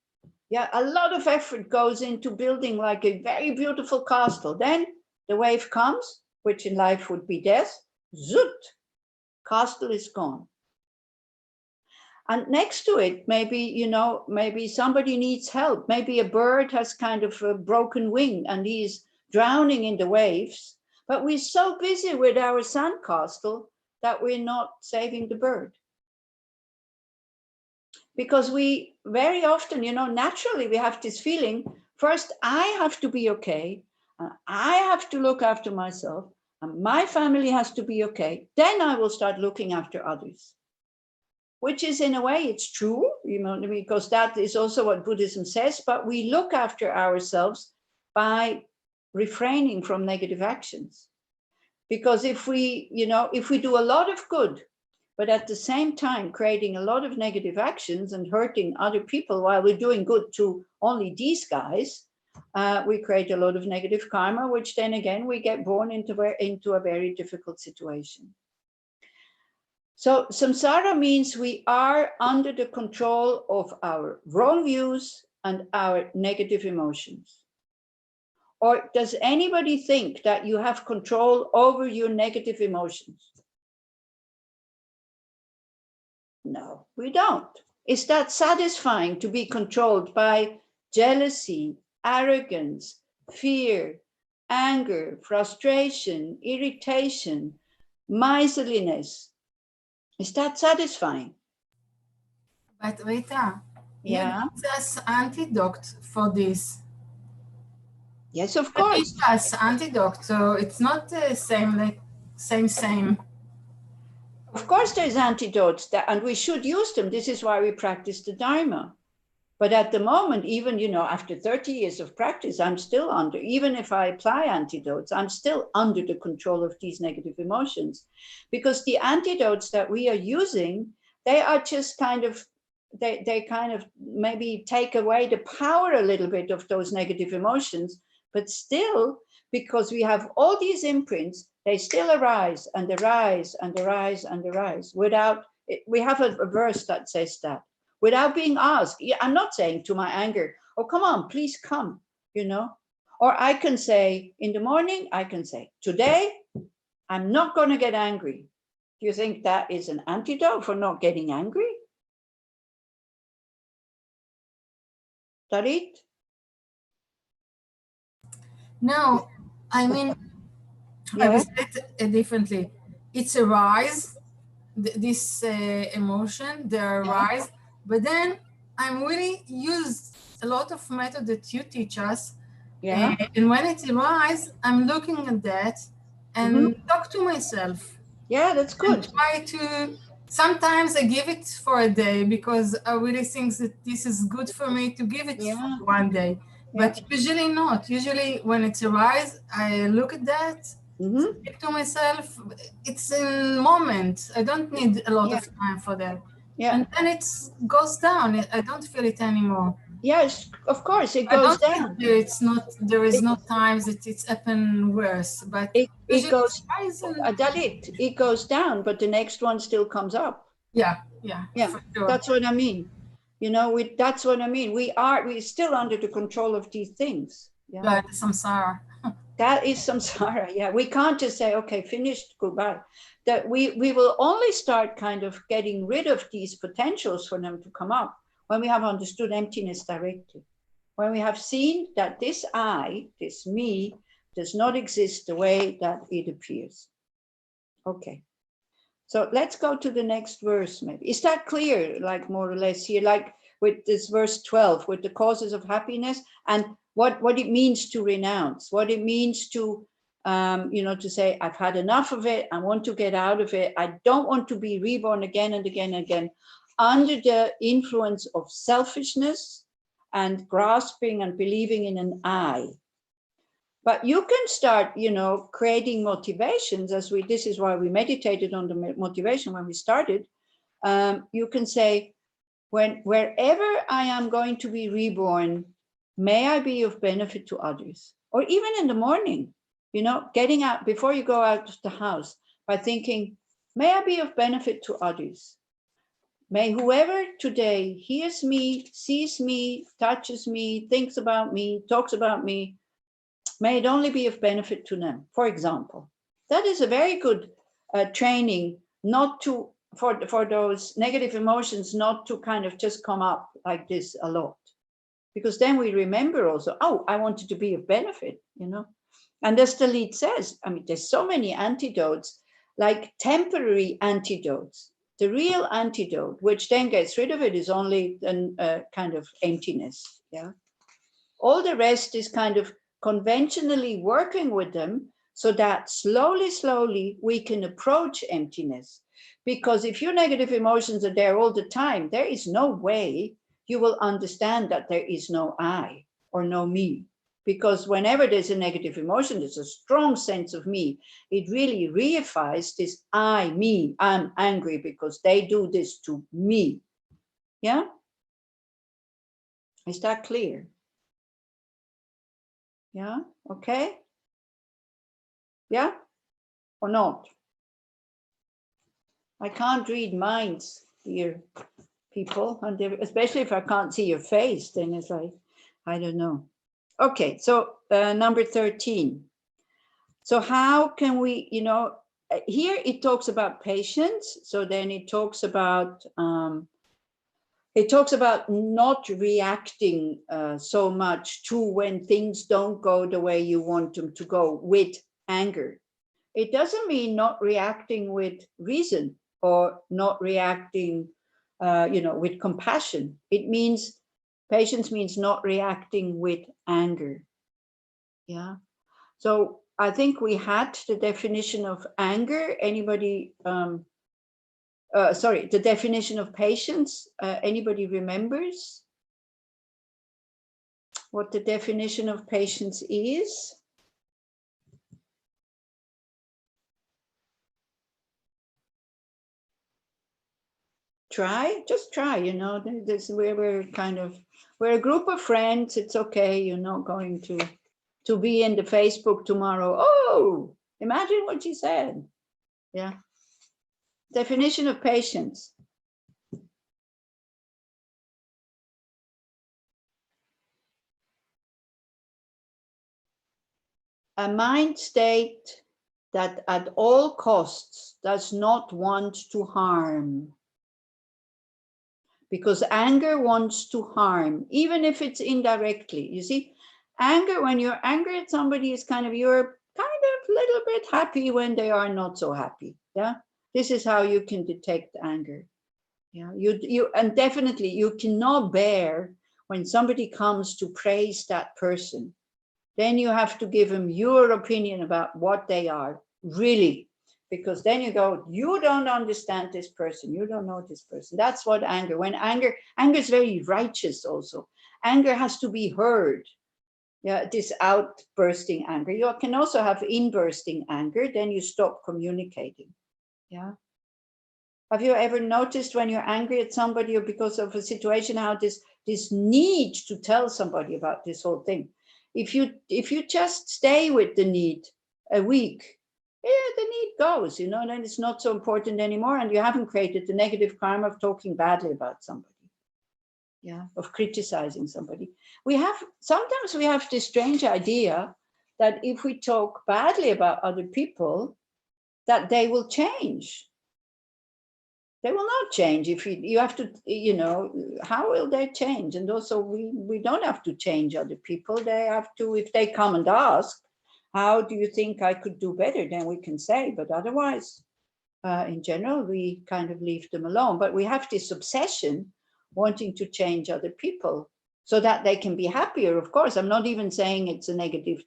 Yeah, a lot of effort goes into building like a very beautiful castle. Then the wave comes, which in life would be death. Zoot, castle is gone. And next to it, maybe, maybe somebody needs help. Maybe a bird has kind of a broken wing and he's drowning in the waves. But we're so busy with our sandcastle that we're not saving the bird. Because we very often, naturally we have this feeling, first I have to be okay, and I have to look after myself, and my family has to be okay, then I will start looking after others. Which is, in a way, it's true, because that is also what Buddhism says, but we look after ourselves by refraining from negative actions. Because if we do a lot of good, but at the same time creating a lot of negative actions and hurting other people while we're doing good to only these guys, we create a lot of negative karma, which then again, we get born into a very difficult situation. So samsara means we are under the control of our wrong views and our negative emotions. Or does anybody think that you have control over your negative emotions? No, we don't. Is that satisfying to be controlled by jealousy, arrogance, fear, anger, frustration, irritation, miserliness? Is that satisfying? But Rita, Yeah. you give us antidote for this. Yes, of course. Give us antidote, so it's not the same, like same. Of course, there's antidotes, and we should use them. This is why we practice the Dharma. But at the moment, even, after 30 years of practice, I'm still under, even if I apply antidotes, I'm still under the control of these negative emotions. Because the antidotes that we are using, they are just kind of they kind of maybe take away the power a little bit of those negative emotions, but still, because we have all these imprints, they still arise and arise and arise and arise without, we have a verse that says that, without being asked. I'm not saying to my anger, oh, come on, please come, you know, or I can say in the morning, I can say, today, I'm not going to get angry. Do you think that is an antidote for not getting angry? Tarit? No, I mean, I Yeah. will say it differently. It's a rise, this emotion, they arise, but then I'm really used a lot of method that you teach us. Yeah. And when it arises, I'm looking at that and talk to myself. Yeah, that's good. And try to, sometimes I give it for a day because I really think that this is good for me to give it for one day. But usually not. Usually when it arises, I look at that, speak to myself. It's a moment. I don't need a lot of time for that. And then it goes down. I don't feel it anymore. Yes, of course, it goes down. There is no times that it's happened worse, but it goes, it goes down, but the next one still comes up. Yeah, for sure. That's what I mean. You know, that's what I mean. We're still under the control of these things. Yeah, like samsara. That is samsara. Yeah, we can't just say, okay, finished, goodbye. That we will only start kind of getting rid of these potentials for them to come up when we have understood emptiness directly. When we have seen that this I, this me, does not exist the way that it appears. Okay. So let's go to the next verse, maybe. Is that clear, like more or less here, like with this verse 12, with the causes of happiness and what it means to renounce, what it means to, you know, to say, I've had enough of it. I want to get out of it. I don't want to be reborn again and again and again under the influence of selfishness and grasping and believing in an I. But you can start, you know, creating motivations as this is why we meditated on the motivation when we started. You can say, wherever I am going to be reborn, may I be of benefit to others. Or even in the morning, you know, getting out before you go out of the house by thinking, may I be of benefit to others. May whoever today hears me, sees me, touches me, thinks about me, talks about me, may it only be of benefit to them, for example. That is a very good training not to, for those negative emotions, not to kind of just come up like this a lot. Because then we remember also, oh, I wanted to be of benefit, you know. And as the lead says, I mean, there's so many antidotes, like temporary antidotes. The real antidote, which then gets rid of it, is only a kind of emptiness, yeah. All the rest is kind of conventionally working with them so that slowly we can approach emptiness. Because if your negative emotions are there all the time, there is no way you will understand that there is no I or no me. Because whenever there's a negative emotion, there's a strong sense of me. It really reifies this I, me, I'm angry because they do this to me. Yeah? Is that clear? Yeah, okay. Yeah, or not? I can't read minds, dear people, and especially if I can't see your face, then it's like, I don't know. Okay, so number 13. So how can we, you know, here it talks about patience. So then it talks about not reacting so much to when things don't go the way you want them to go with anger. It doesn't mean not reacting with reason or not reacting, you know, with compassion. It means patience means not reacting with anger. Yeah. So I think we had the definition of anger. Anybody? Sorry, the definition of patience. Anybody remembers what the definition of patience is? try, you know, we're a group of friends. It's okay. You're not going to be in the Facebook tomorrow. Oh, imagine what she said. Yeah. Definition of patience. A mind state that at all costs does not want to harm. Because anger wants to harm, even if it's indirectly. You see, anger, when you're angry at somebody, is kind of, you're kind of a little bit happy when they are not so happy. Yeah. This is how you can detect anger. Yeah. And definitely you cannot bear when somebody comes to praise that person. Then you have to give them your opinion about what they are, really. Because then you go, you don't understand this person. You don't know this person. That's what anger, when anger is very righteous also. Anger has to be heard. Yeah, this outbursting anger. You can also have inbursting anger, then you stop communicating. Yeah. Have you ever noticed when you're angry at somebody or because of a situation, how this need to tell somebody about this whole thing? If you just stay with the need a week, yeah, the need goes, you know, then it's not so important anymore, and you haven't created the negative karma of talking badly about somebody. Yeah, of criticizing somebody. Sometimes we have this strange idea that if we talk badly about other people, that they will change. They will not change. If you have to, you know, how will they change? And also we don't have to change other people. They have to, if they come and ask, how do you think I could do better? Then we can say, but otherwise, in general, we kind of leave them alone. But we have this obsession wanting to change other people so that they can be happier. Of course, I'm not even saying it's a negative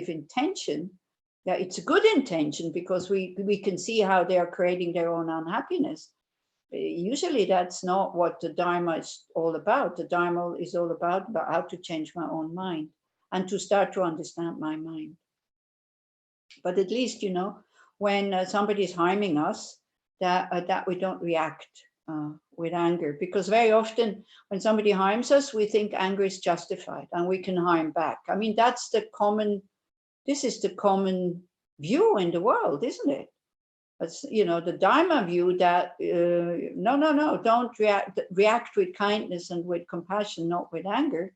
intention. Yeah, it's a good intention because we can see how they are creating their own unhappiness. Usually that's not what the Dharma is all about. The Dharma is all about how to change my own mind and to start to understand my mind. But at least, you know, when somebody is harming us, that we don't react with anger, because very often when somebody harms us, we think anger is justified and we can harm back. I mean, this is the common view in the world, isn't it? It's, you know, the Dharma view that no, don't react with kindness and with compassion, not with anger.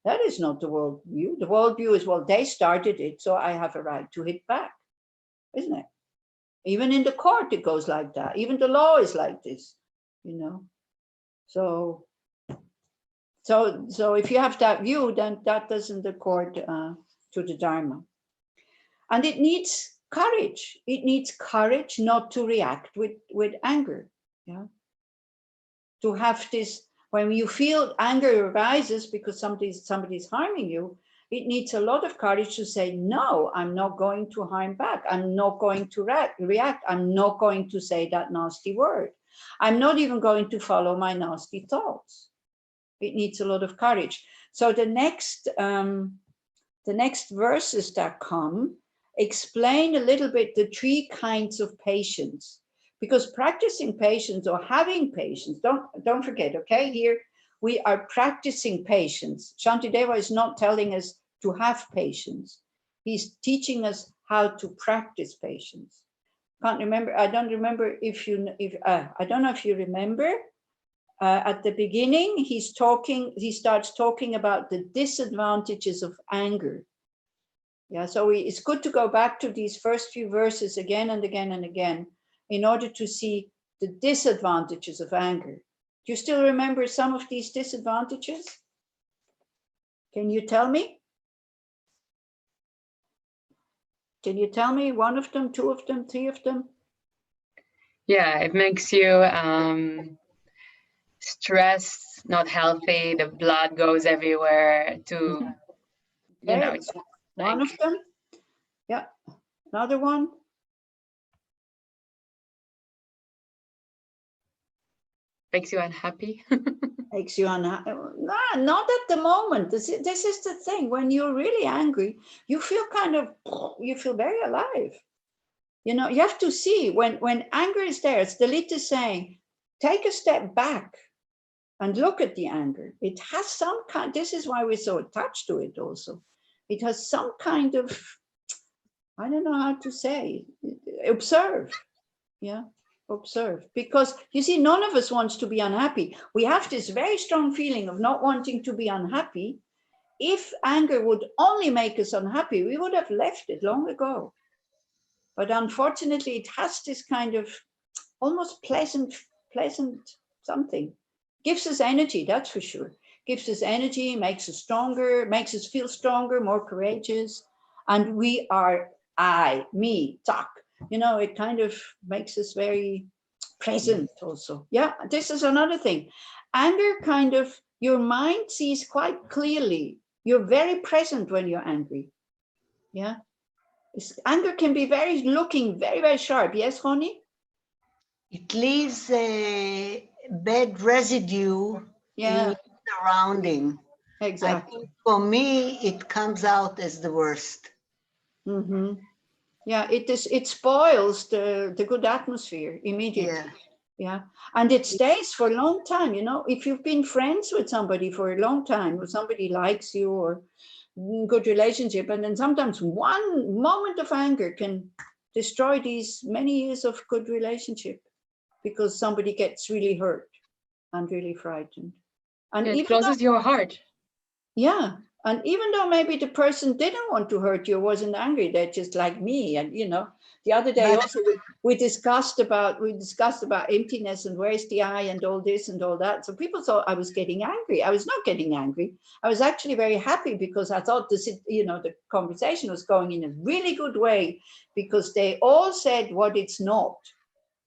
That is not the world view. The world view is, well, they started it, so I have a right to hit back, isn't it? Even in the court, it goes like that. Even the law is like this, you know. So if you have that view, then that doesn't accord to the Dharma. And it needs courage. It needs courage not to react with anger. Yeah. To have this, when you feel anger arises because somebody's harming you, it needs a lot of courage to say, no, I'm not going to harm back. I'm not going to react. I'm not going to say that nasty word. I'm not even going to follow my nasty thoughts. It needs a lot of courage. So the next verses that come explain a little bit the three kinds of patience. Because practicing patience or having patience, don't forget, okay, here we are practicing patience. Shantideva is not telling us to have patience. He's teaching us how to practice patience. I don't know if you remember, at the beginning, he starts talking about the disadvantages of anger. Yeah, so it's good to go back to these first few verses again and again and again in order to see the disadvantages of anger. Do you still remember some of these disadvantages? Can you tell me? Can you tell me one of them, two of them, three of them? Yeah, it makes you stressed, not healthy. The blood goes everywhere to, you know. It's one of them. Yeah, another one. Makes you unhappy. Makes you unhappy. Not at the moment. This is the thing. When you're really angry, you feel very alive. You know, you have to see when anger is there, it's the Lita saying, take a step back and look at the anger. It has some kind, this is why we're so attached to it also. It has some kind of, I don't know how to say, observe, yeah, observe. Because you see, none of us wants to be unhappy. We have this very strong feeling of not wanting to be unhappy. If anger would only make us unhappy, we would have left it long ago. But unfortunately, it has this kind of almost pleasant something. Gives us energy, that's for sure. Gives us energy, makes us stronger, makes us feel stronger, more courageous. And we are I, me, tak. You know, it kind of makes us very present also. Yeah, this is another thing. Anger kind of, your mind sees quite clearly. You're very present when you're angry. Yeah. Anger can be looking very, very sharp. Yes, Ronnie? It leaves a bad residue in your surrounding. Exactly. I think for me, it comes out as the worst. Mm-hmm. Yeah, it spoils the good atmosphere immediately. Yeah. And it stays for a long time. You know, if you've been friends with somebody for a long time, or somebody likes you, or good relationship, and then sometimes one moment of anger can destroy these many years of good relationship, because somebody gets really hurt and really frightened. And It even closes your heart. yeah. And even though maybe the person didn't want to hurt you, wasn't angry, they're just like me. And, you know, the other day also we discussed about emptiness and where's the I and all this and all that. So people thought I was getting angry. I was not getting angry. I was actually very happy, because I thought this, you know, the conversation was going in a really good way, because they all said what it's not.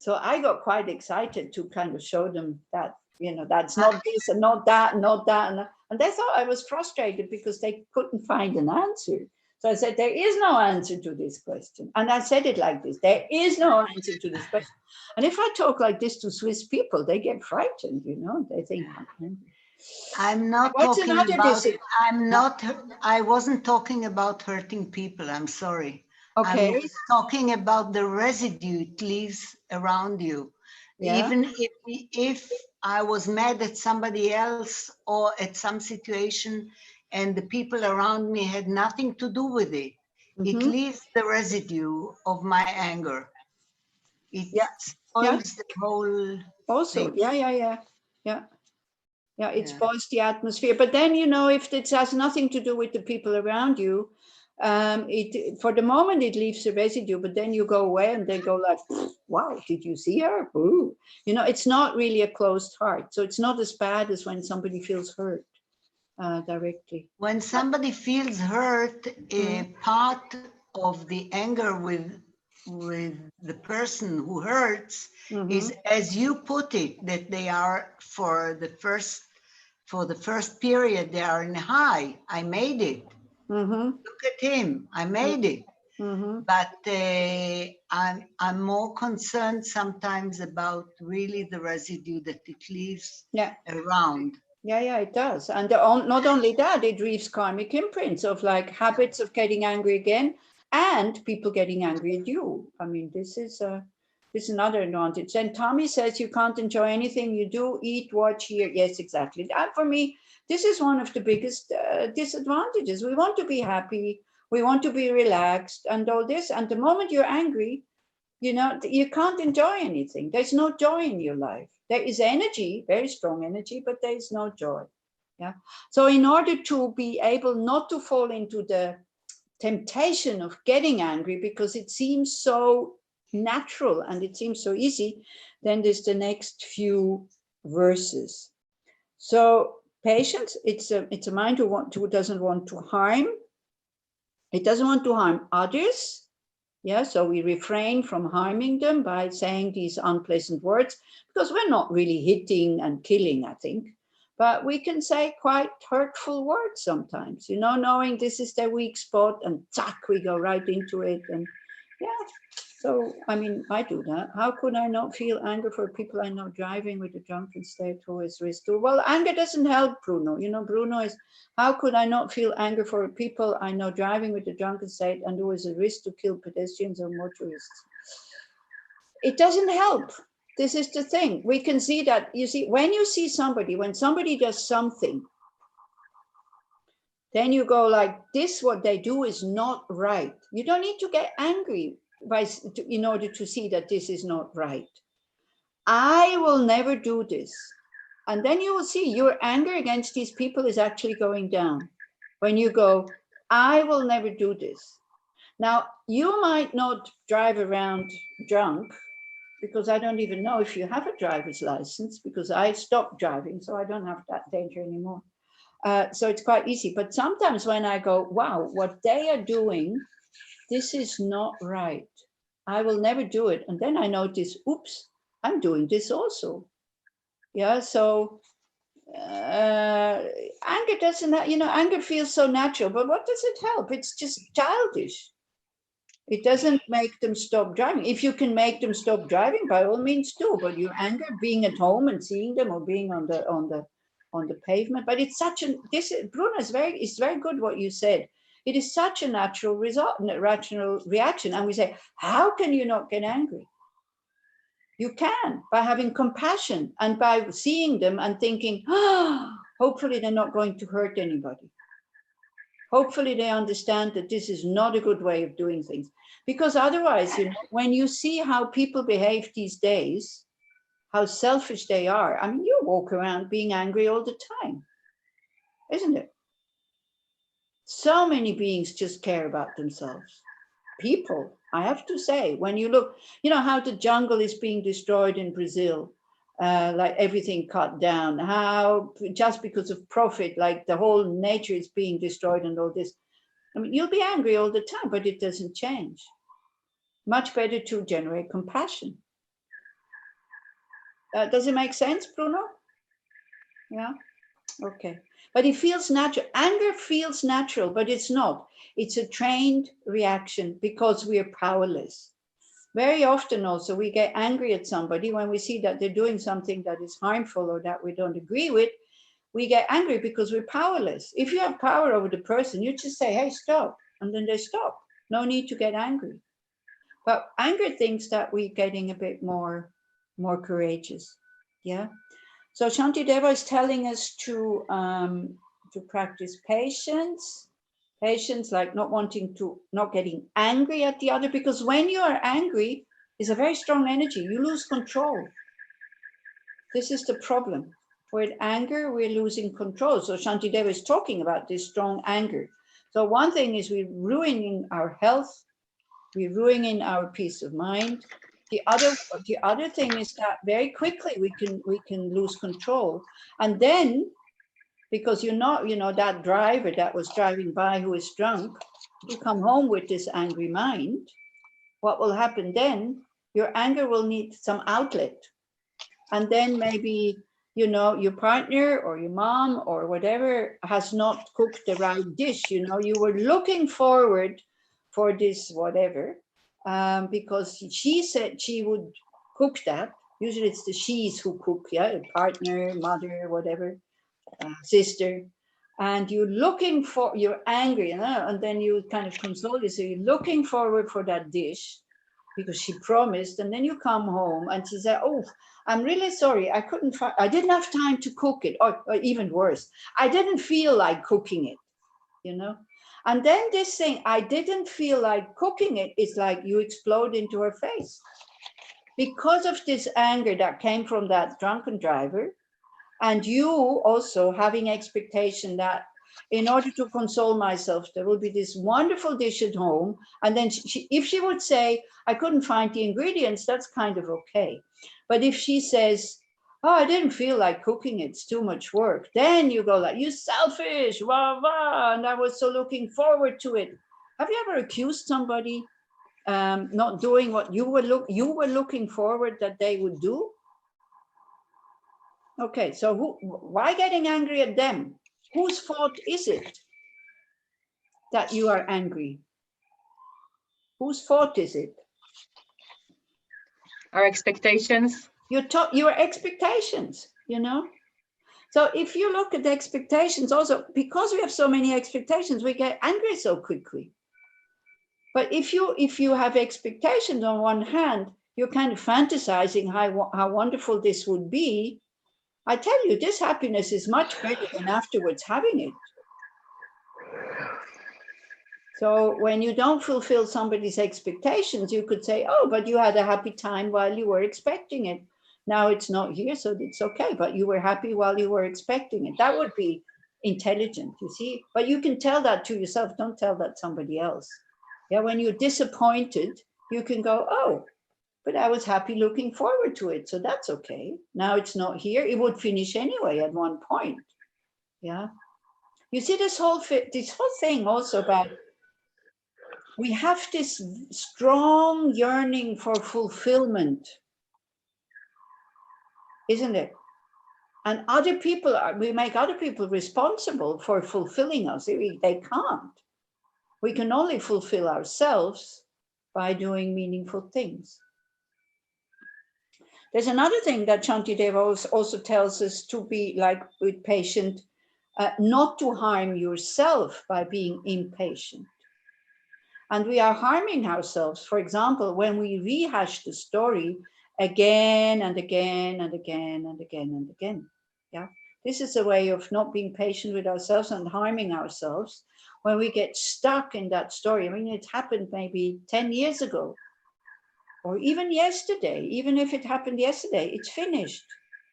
So I got quite excited to kind of show them that, you know, that's not this and not that, not that. And they thought I was frustrated because they couldn't find an answer. So I said, there is no answer to this question. And I said it like this, there is no answer to this question. And if I talk like this to Swiss people, they get frightened, you know, they think, I'm not what's talking another about, I wasn't talking about hurting people, I'm sorry. Okay. I was talking about the residue it leaves around you. Yeah. Even if I was mad at somebody else or at some situation and the people around me had nothing to do with it, it leaves the residue of my anger. It spoils the whole also thing. Yeah, it spoils the atmosphere. But then, you know, if it has nothing to do with the people around you, it for the moment it leaves a residue, but then you go away and they go like, wow, did you see her? Ooh. You know, it's not really a closed heart. So it's not as bad as when somebody feels hurt directly. When somebody feels hurt, a part of the anger with the person who hurts is, as you put it, that they are for the first period they are in high. I made it. Look at him. I made it. But I'm more concerned sometimes about really the residue that it leaves around. Yeah, it does. And not only that, it leaves karmic imprints of like habits of getting angry again, and people getting angry at you. I mean, this is another advantage. And Tommy says you can't enjoy anything you do, eat, watch, hear. Yes, exactly. And for me, this is one of the biggest disadvantages. We want to be happy. We want to be relaxed and all this. And the moment you're angry, you know, you can't enjoy anything. There's no joy in your life. There is energy, very strong energy, but there is no joy. Yeah. So in order to be able not to fall into the temptation of getting angry, because it seems so natural and it seems so easy, then there's the next few verses. So patience, it's a mind who doesn't want to harm. It doesn't want to harm others. Yeah, so we refrain from harming them by saying these unpleasant words, because we're not really hitting and killing, I think. But we can say quite hurtful words sometimes, you know, knowing this is their weak spot, and tack, we go right into it. And yeah, so, I mean, I do that. How could I not feel anger for people I know driving with a drunken state who is risk to? Well, anger doesn't help Bruno. You know, Bruno is, how could I not feel anger for people I know driving with a drunken state and who is a risk to kill pedestrians or motorists? It doesn't help. This is the thing. We can see that, you see, when you see somebody, when somebody does something, then you go like this, what they do is not right. You don't need to get angry in order to see that this is not right. I will never do this. And then you will see your anger against these people is actually going down. When you go, I will never do this. Now, you might not drive around drunk, because I don't even know if you have a driver's license, because I stopped driving, so I don't have that danger anymore. So it's quite easy. But sometimes when I go, wow, what they are doing, this is not right. I will never do it. And then I notice, oops, I'm doing this also. Yeah, so anger doesn't, anger feels so natural, but what does it help? It's just childish. It doesn't make them stop driving. If you can make them stop driving, by all means do. But your anger, being at home and seeing them, or being on the pavement. But it's such an Bruno is very good what you said. It is such a natural rational reaction, and we say, how can you not get angry? You can, by having compassion and by seeing them and thinking, hopefully they're not going to hurt anybody. Hopefully they understand that this is not a good way of doing things. Because otherwise, when you see how people behave these days, how selfish they are, I mean, you walk around being angry all the time, isn't it? So many beings just care about themselves. People, I have to say, when you look, how the jungle is being destroyed in Brazil, like everything cut down, how just because of profit, like the whole nature is being destroyed and all this. I mean, you'll be angry all the time, but it doesn't change. Much better to generate compassion. Does it make sense, Bruno? Yeah, okay. But it feels natural. Anger feels natural, but it's not. It's a trained reaction because we are powerless. Very often also we get angry at somebody when we see that they're doing something that is harmful or that we don't agree with. We get angry because we're powerless. If you have power over the person, you just say, hey, stop. And then they stop. No need to get angry. But anger thinks that we're getting a bit more courageous. Yeah. So Shantideva is telling us to practice patience. Patience, like not getting angry at the other, because when you are angry, it's a very strong energy. You lose control. This is the problem. With anger, we're losing control. So Shantideva is talking about this strong anger. So one thing is we're ruining our health. We're ruining our peace of mind. The other thing is that very quickly we can lose control. And then, because you're not, that driver that was driving by who is drunk, you come home with this angry mind. What will happen then? Your anger will need some outlet. And then maybe, your partner or your mom or whatever has not cooked the right dish. You were looking forward for this whatever, because she said she would cook that. Usually it's the she's who cook, yeah, partner, mother, whatever, sister. And you're looking for, you're angry, and then you kind of console you. So you're looking forward for that dish because she promised, and then you come home and she said, oh, I'm really sorry, I didn't have time to cook it, or even worse, I didn't feel like cooking it, And then this thing, I didn't feel like cooking it, is like you explode into her face. Because of this anger that came from that drunken driver, and you also having expectation that in order to console myself, there will be this wonderful dish at home. And then if she would say, I couldn't find the ingredients, that's kind of okay. But if she says, oh, I didn't feel like cooking, it's too much work, then you go like, you selfish, rah, rah, and I was so looking forward to it. Have you ever accused somebody not doing what you were looking forward that they would do? Okay, so why getting angry at them? Whose fault is it that you are angry? Whose fault is it? Our expectations. Your expectations, So if you look at the expectations also, because we have so many expectations, we get angry so quickly. But if you have expectations on one hand, You're kind of fantasizing how wonderful this would be. I tell you, this happiness is much better than afterwards having it. So when you don't fulfill somebody's expectations, you could say, oh, but you had a happy time while you were expecting it. Now it's not here, so it's okay, but you were happy while you were expecting it. That would be intelligent, you see? But you can tell that to yourself, don't tell that to somebody else. Yeah, when you're disappointed, you can go, oh, but I was happy looking forward to it, so that's okay. Now it's not here. It would finish anyway at one point. Yeah. You see this whole thing also about, we have this strong yearning for fulfillment, isn't it? And other people, we make other people responsible for fulfilling us. They can't. We can only fulfill ourselves by doing meaningful things. There's another thing that Shantideva also tells us to be like with patient, not to harm yourself by being impatient. And we are harming ourselves, for example, when we rehash the story again and again and again and again and again. Yeah, this is a way of not being patient with ourselves and harming ourselves when we get stuck in that story. I mean, it happened maybe 10 years ago, or even yesterday. Even if it happened yesterday, it's finished.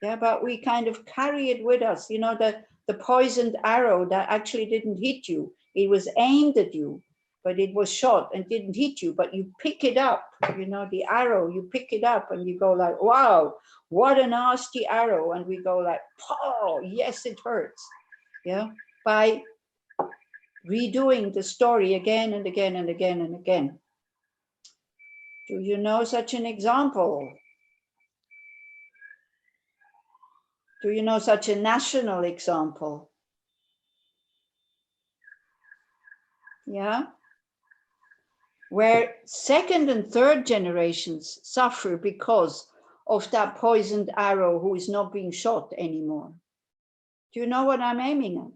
Yeah, but we kind of carry it with us. You know, the poisoned arrow that actually didn't hit you. It was aimed at you, but it was shot and didn't hit you, but you pick it up, you know, the arrow, you pick it up and you go like, wow, what a nasty arrow. And we go like, oh, yes, it hurts. Yeah, by redoing the story again and again and again and again. Do you know such an example? Do you know such a national example? Yeah. Where second and third generations suffer because of that poisoned arrow who is not being shot anymore. Do you know what I'm aiming at?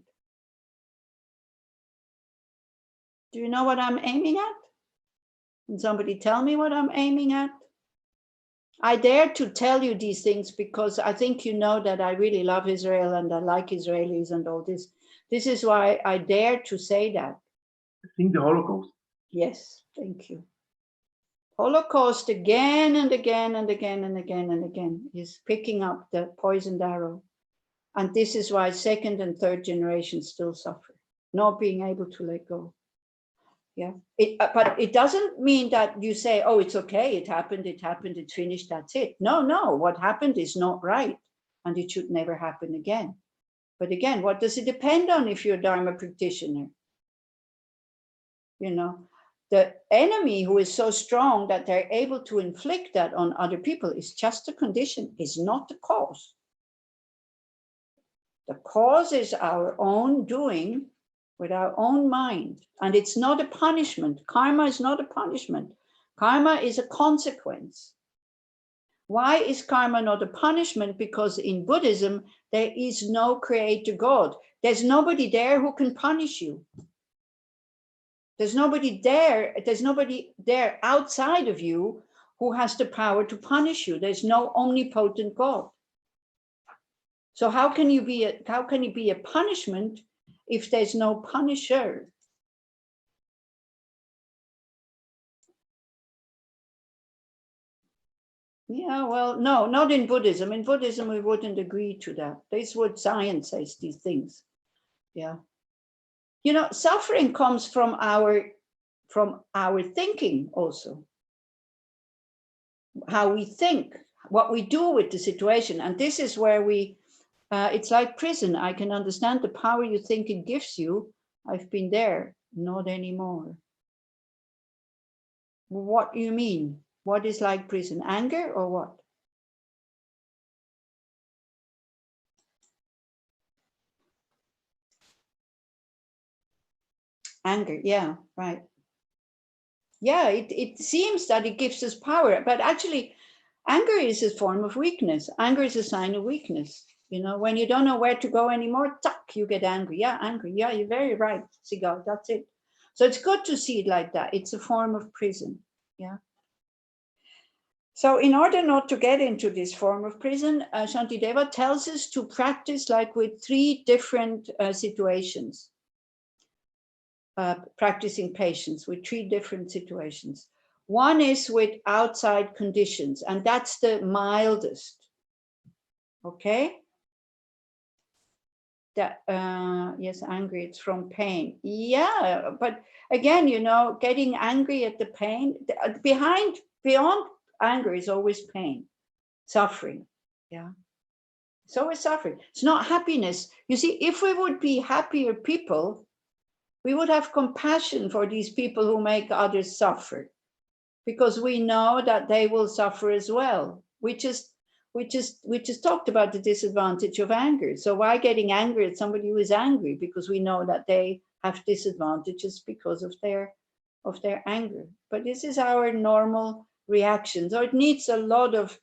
Do you know what I'm aiming at? Can somebody tell me what I'm aiming at? I dare to tell you these things because I think you know that I really love Israel and I like Israelis and all this. This is why I dare to say that. I think the Holocaust. Yes, thank you. Holocaust again and again and again and again and again is picking up the poisoned arrow. And this is why second and third generations still suffer, not being able to let go. Yeah, but it doesn't mean that you say, oh, it's okay, it happened, it's finished, that's it. No, what happened is not right and it should never happen again. But again, what does it depend on if you're a Dharma practitioner? You know, the enemy who is so strong that they're able to inflict that on other people is just a condition, is not the cause. The cause is our own doing with our own mind. And it's not a punishment. Karma is not a punishment. Karma is a consequence. Why is karma not a punishment? Because in Buddhism, there is no creator God. There's nobody there who can punish you. There's nobody there outside of you who has the power to punish you. There's no omnipotent God. So how can you be a punishment if there's no punisher? Yeah, well, no, not in Buddhism. In Buddhism, we wouldn't agree to that. This is what science says, these things. Yeah. You know, suffering comes from our thinking also. How we think, what we do with the situation. And this is where it's like prison. I can understand the power you think it gives you. I've been there, not anymore. What do you mean? What is like prison? Anger or what? Anger, yeah, right. Yeah, it seems that it gives us power, but actually anger is a form of weakness. Anger is a sign of weakness. You know, when you don't know where to go anymore, you get angry. Yeah, angry. Yeah, you're very right, Sigal, that's it. So it's good to see it like that. It's a form of prison. Yeah. So in order not to get into this form of prison, Shantideva tells us to practice like with 3 different situations. Practicing patience with 3 different situations. One is with outside conditions, and that's the mildest. Okay? That yes, angry, it's from pain. Yeah, but again, you know, getting angry at the pain, beyond anger is always pain, suffering. Yeah, it's always suffering. It's not happiness. You see, if we would be happier people, we would have compassion for these people who make others suffer, because we know that they will suffer as well. We just talked about the disadvantage of anger. So why getting angry at somebody who is angry? Because we know that they have disadvantages because of their anger. But this is our normal reaction. So it needs a lot of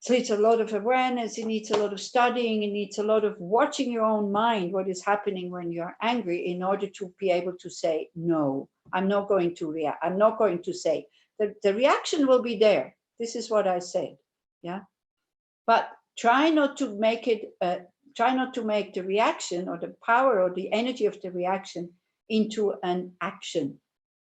awareness, it needs a lot of studying, it needs a lot of watching your own mind, what is happening when you're angry, in order to be able to say, no, I'm not going to react. I'm not going to say. The reaction will be there. This is what I said. Yeah. But try not to make the reaction or the power or the energy of the reaction into an action,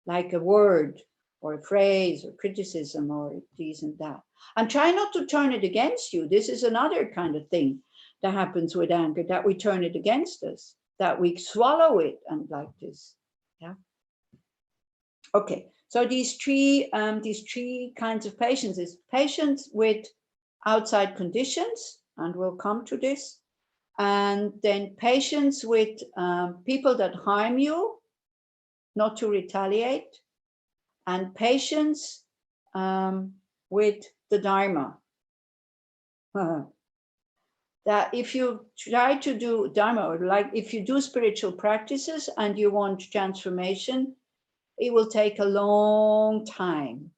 like a word or a phrase or criticism or this and that. And try not to turn it against you. This is another kind of thing that happens with anger, that we turn it against us, that we swallow it and like this. Yeah. Okay. So these three kinds of patience is patience with outside conditions, and we'll come to this, and then patience with people that harm you, not to retaliate, and patience with the Dharma. That if you try to do Dharma, or like if you do spiritual practices and you want transformation, it will take a long time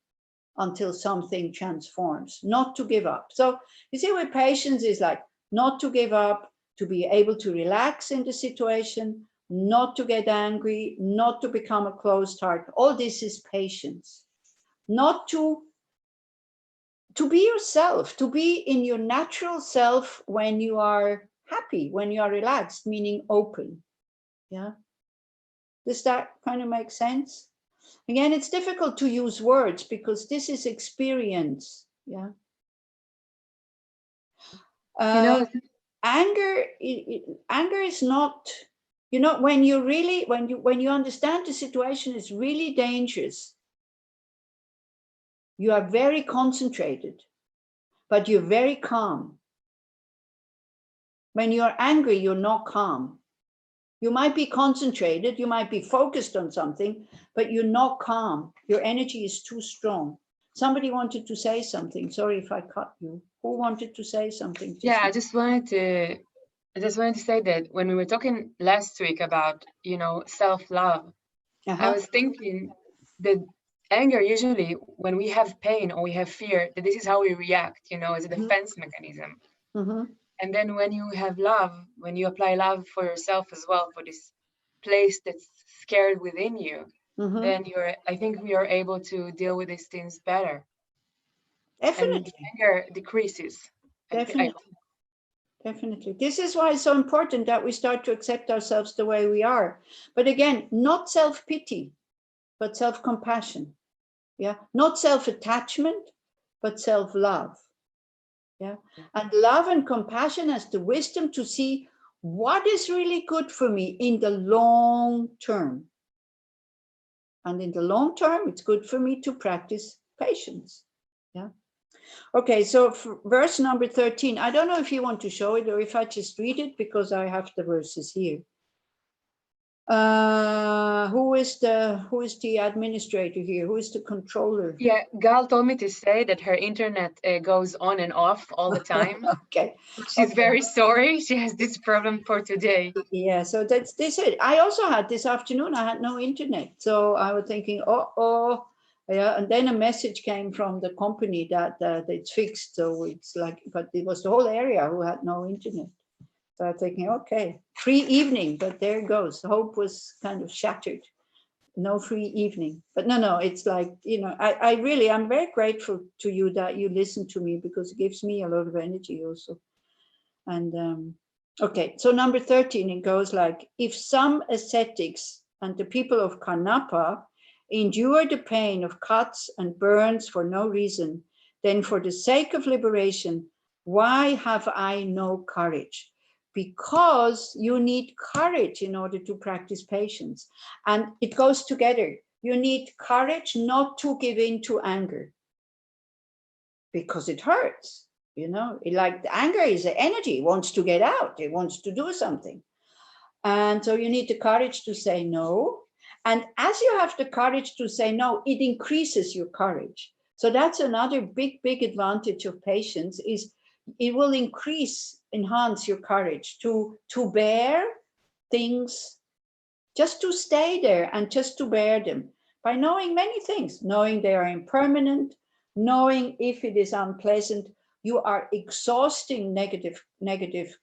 until something transforms, not to give up. So you see, with patience is like not to give up, to be able to relax in the situation, not to get angry, not to become a closed heart. All this is patience. Not to be yourself, to be in your natural self when you are happy, when you are relaxed, meaning open. Yeah. Does that kind of make sense? Again, it's difficult to use words because this is experience. Yeah. Anger is not, you know, when you understand the situation is really dangerous, you are very concentrated, but you're very calm. When you're angry, you're not calm. You might be concentrated, you might be focused on something, but you're not calm. Your energy is too strong. Somebody wanted to say something. Sorry if I cut you. Who wanted to say something? Yeah, I just wanted to say that when we were talking last week about, you know, self-love, I was thinking that anger, usually when we have pain or we have fear, that this is how we react, you know, as a defense mechanism. And then when you have love, when you apply love for yourself as well, for this place that's scared within you, then I think we are able to deal with these things better. Definitely. And anger decreases. Definitely. Definitely. This is why it's so important that we start to accept ourselves the way we are. But again, not self-pity, but self-compassion. Yeah. Not self-attachment, but self-love. Yeah. And love and compassion has the wisdom to see what is really good for me in the long term. And in the long term, it's good for me to practice patience. Yeah. Okay, so for verse number 13, I don't know if you want to show it or if I just read it because I have the verses here. Who is the administrator here? Who is the controller? Yeah, Gal told me to say that her internet goes on and off all the time. Okay. She's very sorry. She has this problem for today. Yeah, so that's this. I also had this afternoon, I had no internet. So I was thinking, oh, yeah. And then a message came from the company that it's fixed. So it's like, but it was the whole area who had no internet. So I'm thinking, okay, free evening, but there it goes. The hope was kind of shattered. no free evening. But no, it's like, you know, I'm very grateful to you that you listen to me, because it gives me a lot of energy also. And okay, so number 13, it goes like, if some ascetics and the people of Karnapa endure the pain of cuts and burns for no reason, then for the sake of liberation, why have I no courage? Because you need courage in order to practice patience. And it goes together. You need courage not to give in to anger, because it hurts. You know, like the anger is the energy, it wants to get out, it wants to do something. And so you need the courage to say no. And as you have the courage to say no, it increases your courage. So that's another big advantage of patience, is it will enhance your courage to bear things, just to stay there and just to bear them, by knowing many things, knowing they are impermanent, knowing if it is unpleasant, you are exhausting negative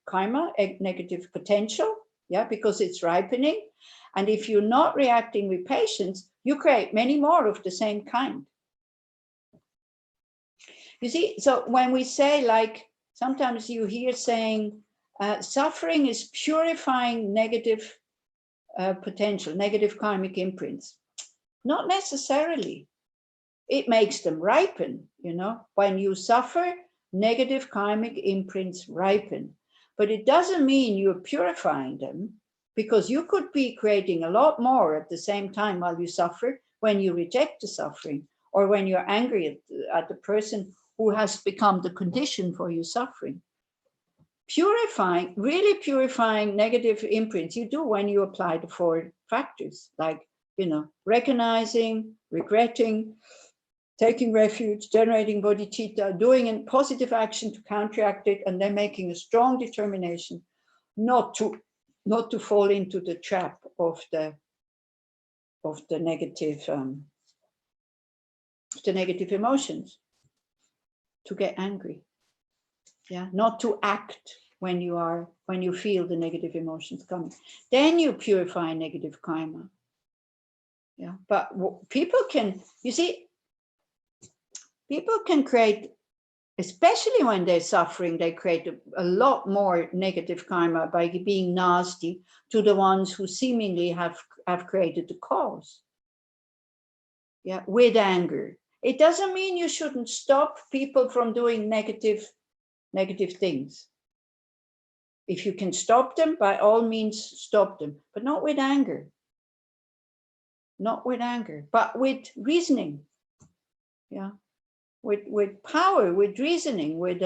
karma, negative potential, yeah, because it's ripening. And if you're not reacting with patience, you create many more of the same kind. You see, so when we say, like, sometimes you hear saying, suffering is purifying negative potential, negative karmic imprints. Not necessarily. It makes them ripen, you know. When you suffer, negative karmic imprints ripen. But it doesn't mean you're purifying them, because you could be creating a lot more at the same time while you suffer, when you reject the suffering, or when you're angry at the person who has become the condition for your suffering. Purifying, really purifying negative imprints, you do when you apply the 4 factors, like, you know, recognizing, regretting, taking refuge, generating bodhicitta, doing a positive action to counteract it, and then making a strong determination not to fall into the trap of the negative emotions, to get angry. Yeah, not to act when you feel the negative emotions coming. Then you purify negative karma. Yeah, but people can, you see, people can create, especially when they're suffering, they create a lot more negative karma by being nasty to the ones who seemingly have created the cause. Yeah, with anger. It doesn't mean you shouldn't stop people from doing negative things. If you can stop them, by all means stop them, but not with anger. Not with anger, but with reasoning. Yeah, with power, with reasoning, with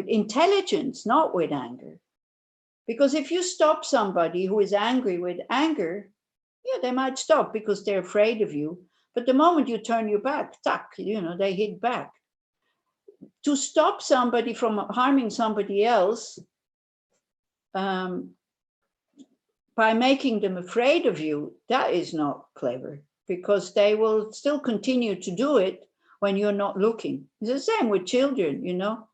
intelligence, not with anger. Because if you stop somebody who is angry with anger, yeah, they might stop because they're afraid of you. But the moment you turn your back, tuck, you know, they hit back. To stop somebody from harming somebody else, by making them afraid of you, that is not clever, because they will still continue to do it when you're not looking. It's the same with children, you know.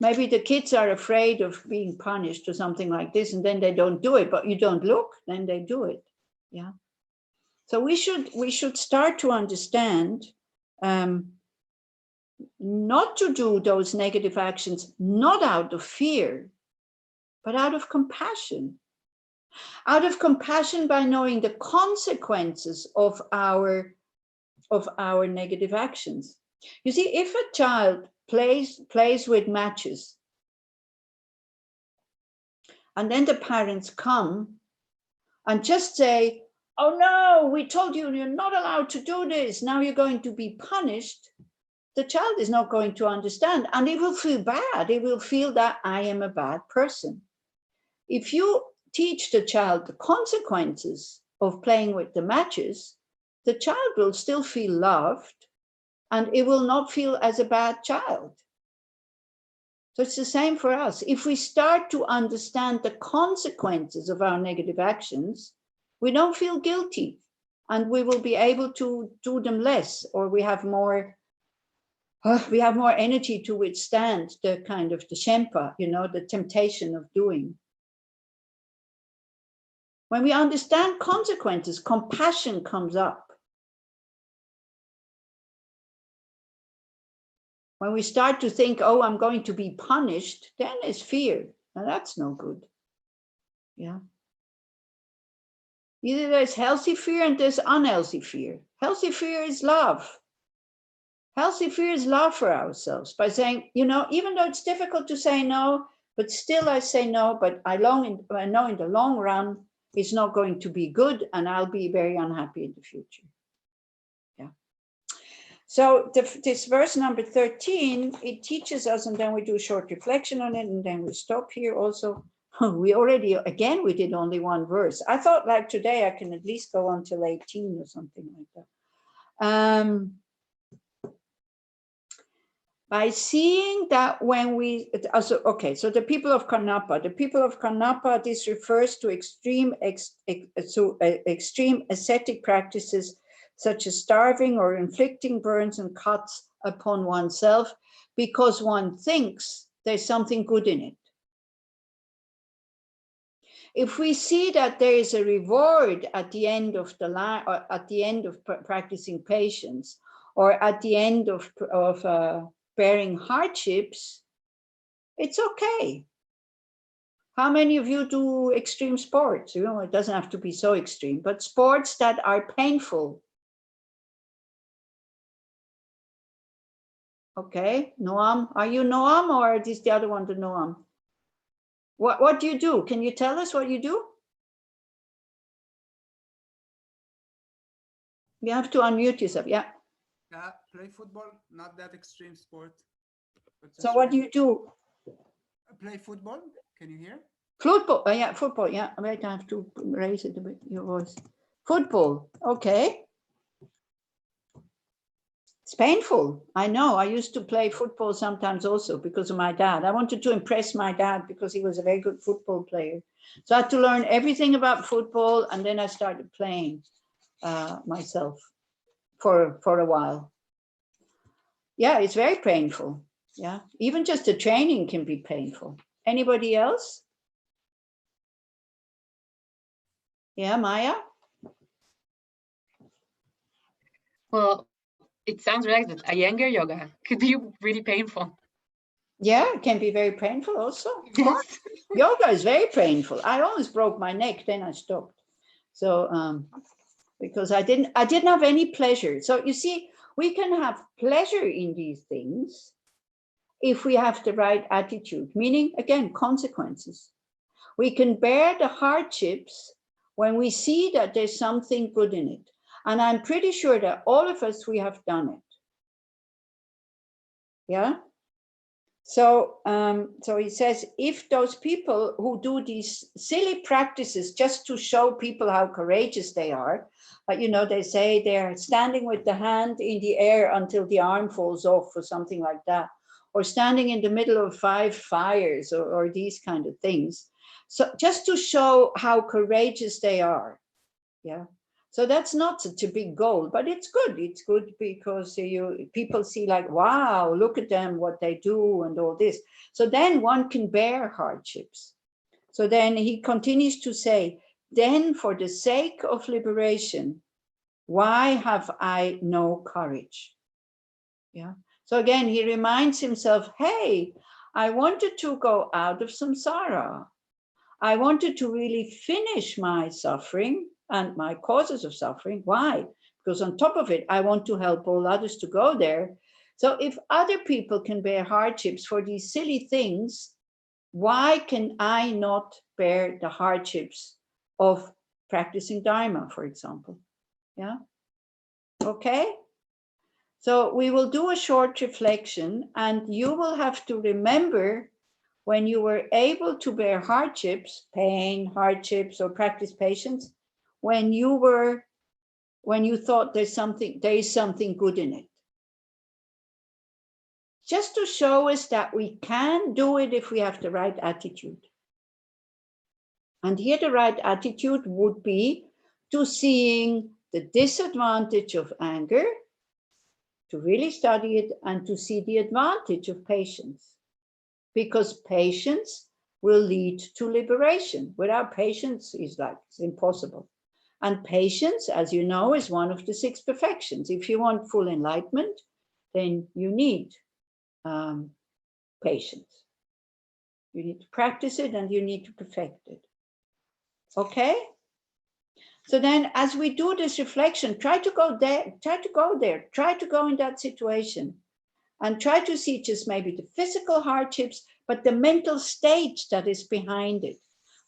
Maybe the kids are afraid of being punished or something like this, and then they don't do it, but you don't look, then they do it. Yeah. So we should start to understand not to do those negative actions, not out of fear, but out of compassion. Out of compassion, by knowing the consequences of our negative actions. You see, if a child plays with matches, and then the parents come and just say, oh no, we told you you're not allowed to do this, now you're going to be punished, the child is not going to understand, and it will feel bad. It will feel that I am a bad person. If you teach the child the consequences of playing with the matches, the child will still feel loved, and it will not feel as a bad child. So it's the same for us. If we start to understand the consequences of our negative actions, we don't feel guilty, and we will be able to do them less, or we have more energy to withstand the kind of the shempa, you know, the temptation of doing. When we understand consequences, compassion comes up. When we start to think, oh, I'm going to be punished, then there's fear. Now that's no good. Yeah. Either there's healthy fear and there's unhealthy fear. Healthy fear is love. Healthy fear is love for ourselves by saying, you know, even though it's difficult to say no, but still I say no, but I know in the long run, it's not going to be good and I'll be very unhappy in the future. Yeah. So this verse number 13, it teaches us, and then we do a short reflection on it, and then we stop here also. We already, again, we did only one verse. I thought like today I can at least go on till 18 or something like that. By seeing that when we, also, okay, so the people of Karnapa, this refers to extreme ascetic practices such as starving or inflicting burns and cuts upon oneself because one thinks there's something good in it. If we see that there is a reward at the end of the line, or at the end of practicing patience, or at the end of bearing hardships, it's okay. How many of you do extreme sports? You know, it doesn't have to be so extreme, but sports that are painful. Okay, Noam, are you Noam or is this the other one, the Noam? What do you do? Can you tell us what you do? You have to unmute yourself, yeah. Yeah, play football, not that extreme sport. So what do you do? Play football, can you hear? Football, yeah, football, yeah. Wait, I have to raise it a bit, your voice. Football, okay. It's painful, I know. I used to play football sometimes also because of my dad. I wanted to impress my dad because he was a very good football player. So I had to learn everything about football, and then I started playing myself for a while. Yeah, it's very painful. Yeah, even just the training can be painful. Anybody else? Yeah, Maya? Well, it sounds like that Iyengar yoga could be really painful. Yeah, it can be very painful also. Of Yes. course. Yoga is very painful. I almost broke my neck, then I stopped. So because I didn't have any pleasure. So you see, we can have pleasure in these things if we have the right attitude, meaning again, consequences. We can bear the hardships when we see that there's something good in it. And I'm pretty sure that all of us, we have done it. Yeah. So, so he says, if those people who do these silly practices just to show people how courageous they are, you know, they say they're standing with the hand in the air until the arm falls off or something like that, or standing in the middle of 5 fires or these kind of things. So just to show how courageous they are. Yeah. So that's not such a big goal, but it's good. It's good because people see like, wow, look at them, what they do and all this. So then one can bear hardships. So then he continues to say, then for the sake of liberation, why have I no courage? Yeah. So again, he reminds himself, hey, I wanted to go out of samsara. I wanted to really finish my suffering and my causes of suffering. Why? Because on top of it, I want to help all others to go there. So if other people can bear hardships for these silly things, why can I not bear the hardships of practicing Dharma, for example? Yeah. Okay. So we will do a short reflection, and you will have to remember when you were able to bear hardships, pain, hardships, or practice patience, when you thought there is something good in it. Just to show us that we can do it if we have the right attitude. And here the right attitude would be to seeing the disadvantage of anger, to really study it, and to see the advantage of patience. Because patience will lead to liberation. Without patience, it's impossible. And patience, as you know, is one of the 6 perfections. If you want full enlightenment, then you need patience. You need to practice it and you need to perfect it. Okay? So then as we do this reflection, try to go there, try to go in that situation and try to see just maybe the physical hardships, but the mental state that is behind it,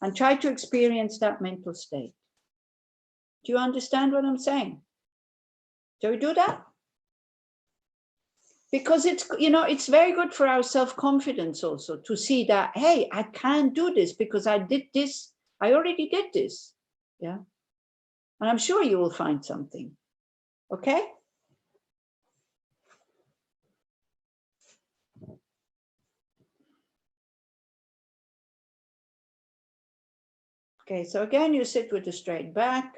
and try to experience that mental state. Do you understand what I'm saying? Do we do that? Because it's, you know, it's very good for our self-confidence also to see that, hey, I can do this because I did this. I already did this. Yeah. And I'm sure you will find something. Okay? Okay, so again, you sit with a straight back,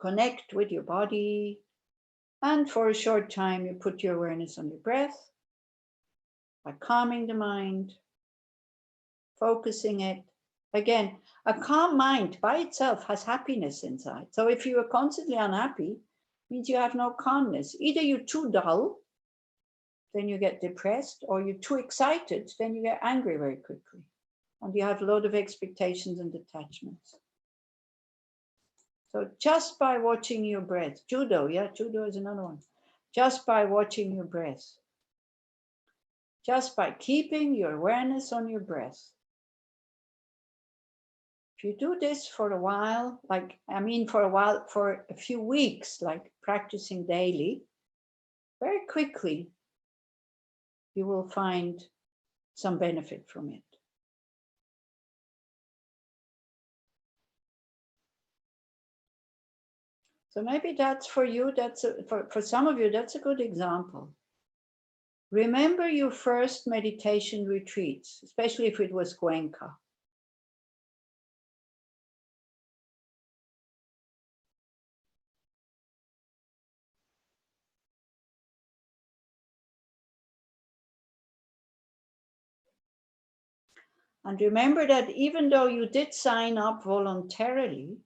connect with your body, and for a short time, you put your awareness on your breath by calming the mind, focusing it. Again, a calm mind by itself has happiness inside. So if you are constantly unhappy, it means you have no calmness. Either you're too dull, then you get depressed, or you're too excited, then you get angry very quickly. And you have a lot of expectations and attachments. So just by watching your breath, judo, yeah, judo is another one. Just by watching your breath, just by keeping your awareness on your breath. If you do this for a while, for a few weeks, like practicing daily, very quickly, you will find some benefit from it. So maybe that's for you, for some of you, that's a good example. Remember your first meditation retreats, especially if it was Cuenca. And remember that even though you did sign up voluntarily,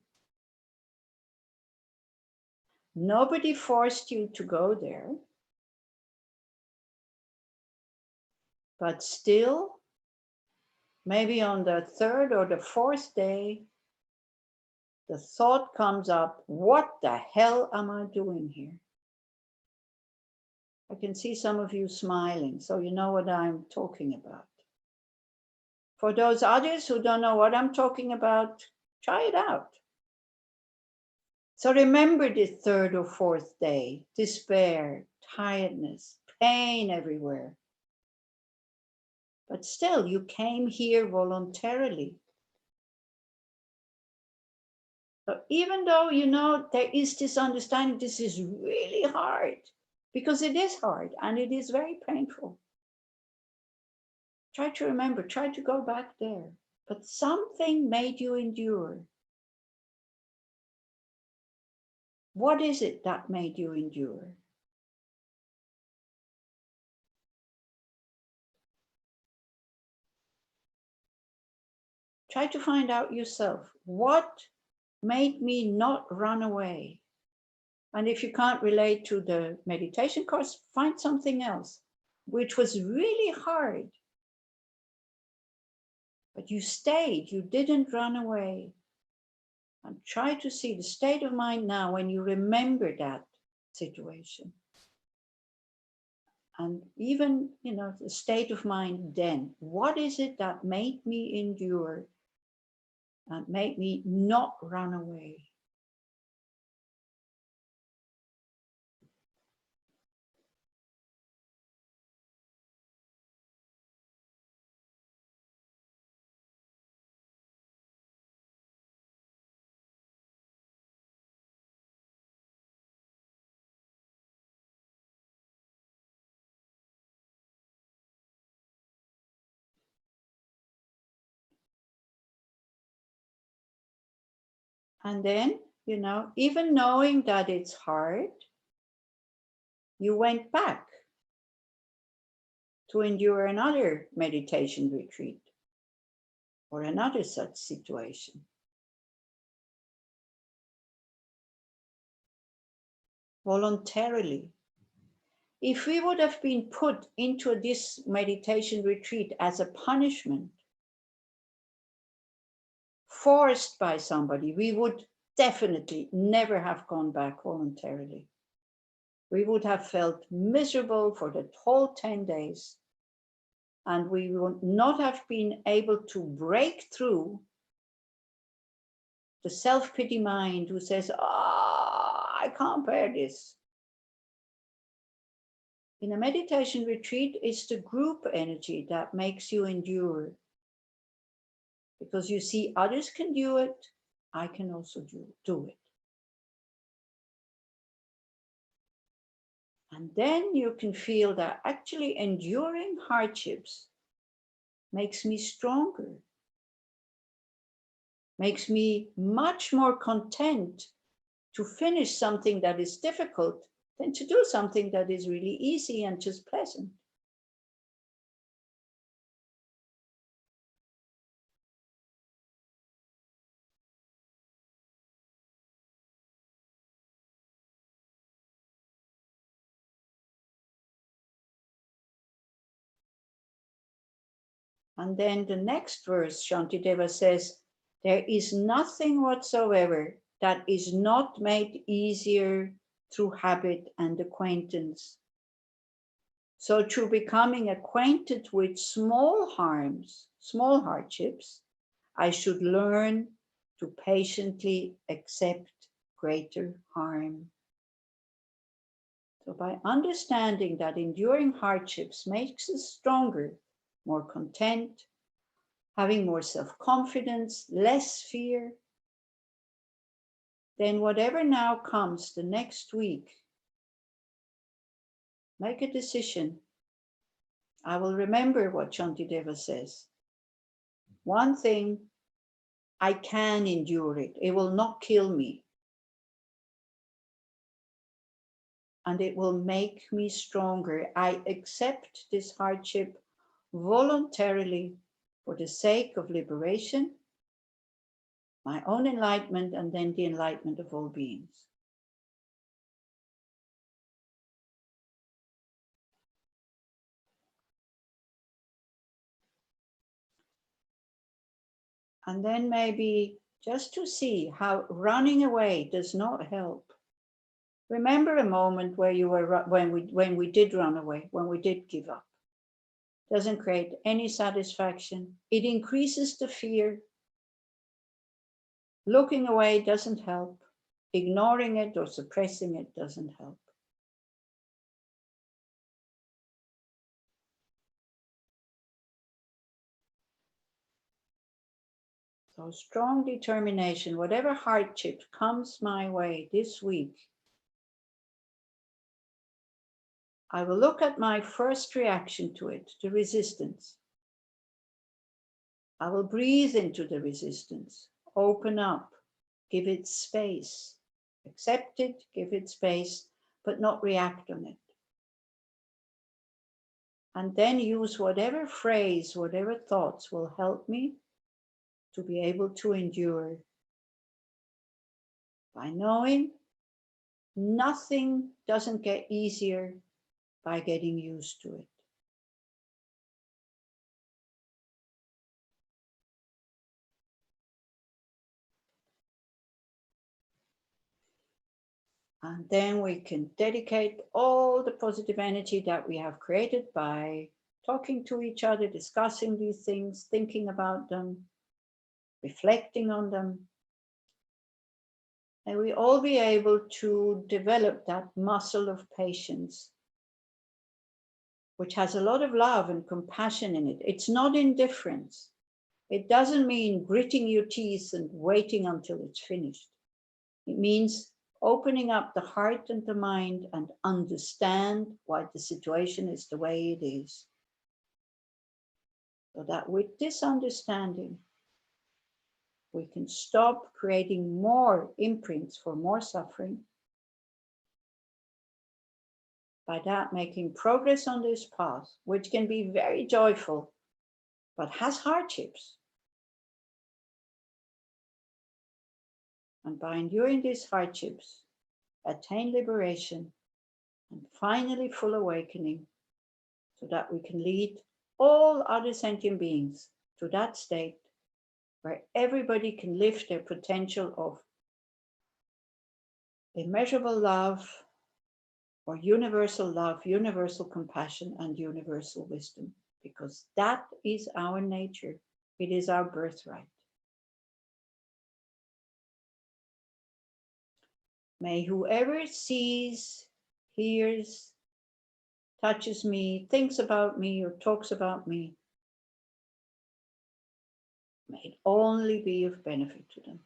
nobody forced you to go there. But still, maybe on the 3rd or the 4th day, the thought comes up, what the hell am I doing here? I can see some of you smiling, so you know what I'm talking about. For those others who don't know what I'm talking about, try it out. So remember the 3rd or 4th day, despair, tiredness, pain everywhere. But still, you came here voluntarily. So even though, you know, there is this understanding, this is really hard, because it is hard and it is very painful. Try to remember, try to go back there. But something made you endure. What is it that made you endure? Try to find out yourself. What made me not run away? And if you can't relate to the meditation course, find something else, which was really hard. But you stayed, you didn't run away. And try to see the state of mind now when you remember that situation. And even, you know, the state of mind then. What is it that made me endure and made me not run away? And then, you know, even knowing that it's hard, you went back to endure another meditation retreat. or another such situation. Voluntarily. If we would have been put into this meditation retreat as a punishment, forced by somebody, we would definitely never have gone back voluntarily. We would have felt miserable for the whole 10 days, and we would not have been able to break through the self-pity mind who says, I can't bear this. In a meditation retreat, it's the group energy that makes you endure. Because you see others can do it, I can also do it. And then you can feel that actually enduring hardships makes me stronger, makes me much more content to finish something that is difficult than to do something that is really easy and just pleasant. And then the next verse, Shantideva says, there is nothing whatsoever that is not made easier through habit and acquaintance. So through becoming acquainted with small harms, small hardships, I should learn to patiently accept greater harm. So by understanding that enduring hardships makes us stronger, more content, having more self-confidence, less fear, then whatever now comes the next week, make a decision. I will remember what Shantideva says. One thing, I can endure it. It will not kill me. And it will make me stronger. I accept this hardship voluntarily for the sake of liberation, my own enlightenment, and then the enlightenment of all beings. And then maybe just to see how running away does not help. Remember a moment where you were when we did run away, when we did give up. Doesn't create any satisfaction. It increases the fear. Looking away doesn't help. Ignoring it or suppressing it doesn't help. So strong determination, whatever hardship comes my way this week, I will look at my first reaction to it, the resistance. I will breathe into the resistance, open up, give it space, accept it, give it space, but not react on it. And then use whatever phrase, whatever thoughts will help me to be able to endure. By knowing nothing doesn't get easier by getting used to it. And then we can dedicate all the positive energy that we have created by talking to each other, discussing these things, thinking about them, reflecting on them. And we all be able to develop that muscle of patience, which has a lot of love and compassion in it. It's not indifference. It doesn't mean gritting your teeth and waiting until it's finished. It means opening up the heart and the mind and understand why the situation is the way it is. So that with this understanding, we can stop creating more imprints for more suffering. By that, making progress on this path, which can be very joyful, but has hardships. and by enduring these hardships, attain liberation and finally full awakening, so that we can lead all other sentient beings to that state where everybody can live their potential of immeasurable love, or universal love, universal compassion, and universal wisdom, because that is our nature. It is our birthright. May whoever sees, hears, touches me, thinks about me, or talks about me, may it only be of benefit to them.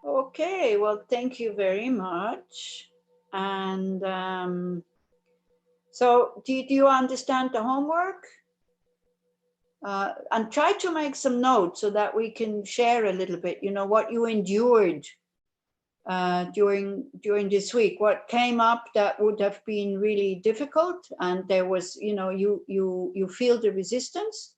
Okay, well, thank you very much. And so do you understand the homework? And try to make some notes so that we can share a little bit, you know, what you endured during this week, what came up that would have been really difficult. And there was, you know, you feel the resistance,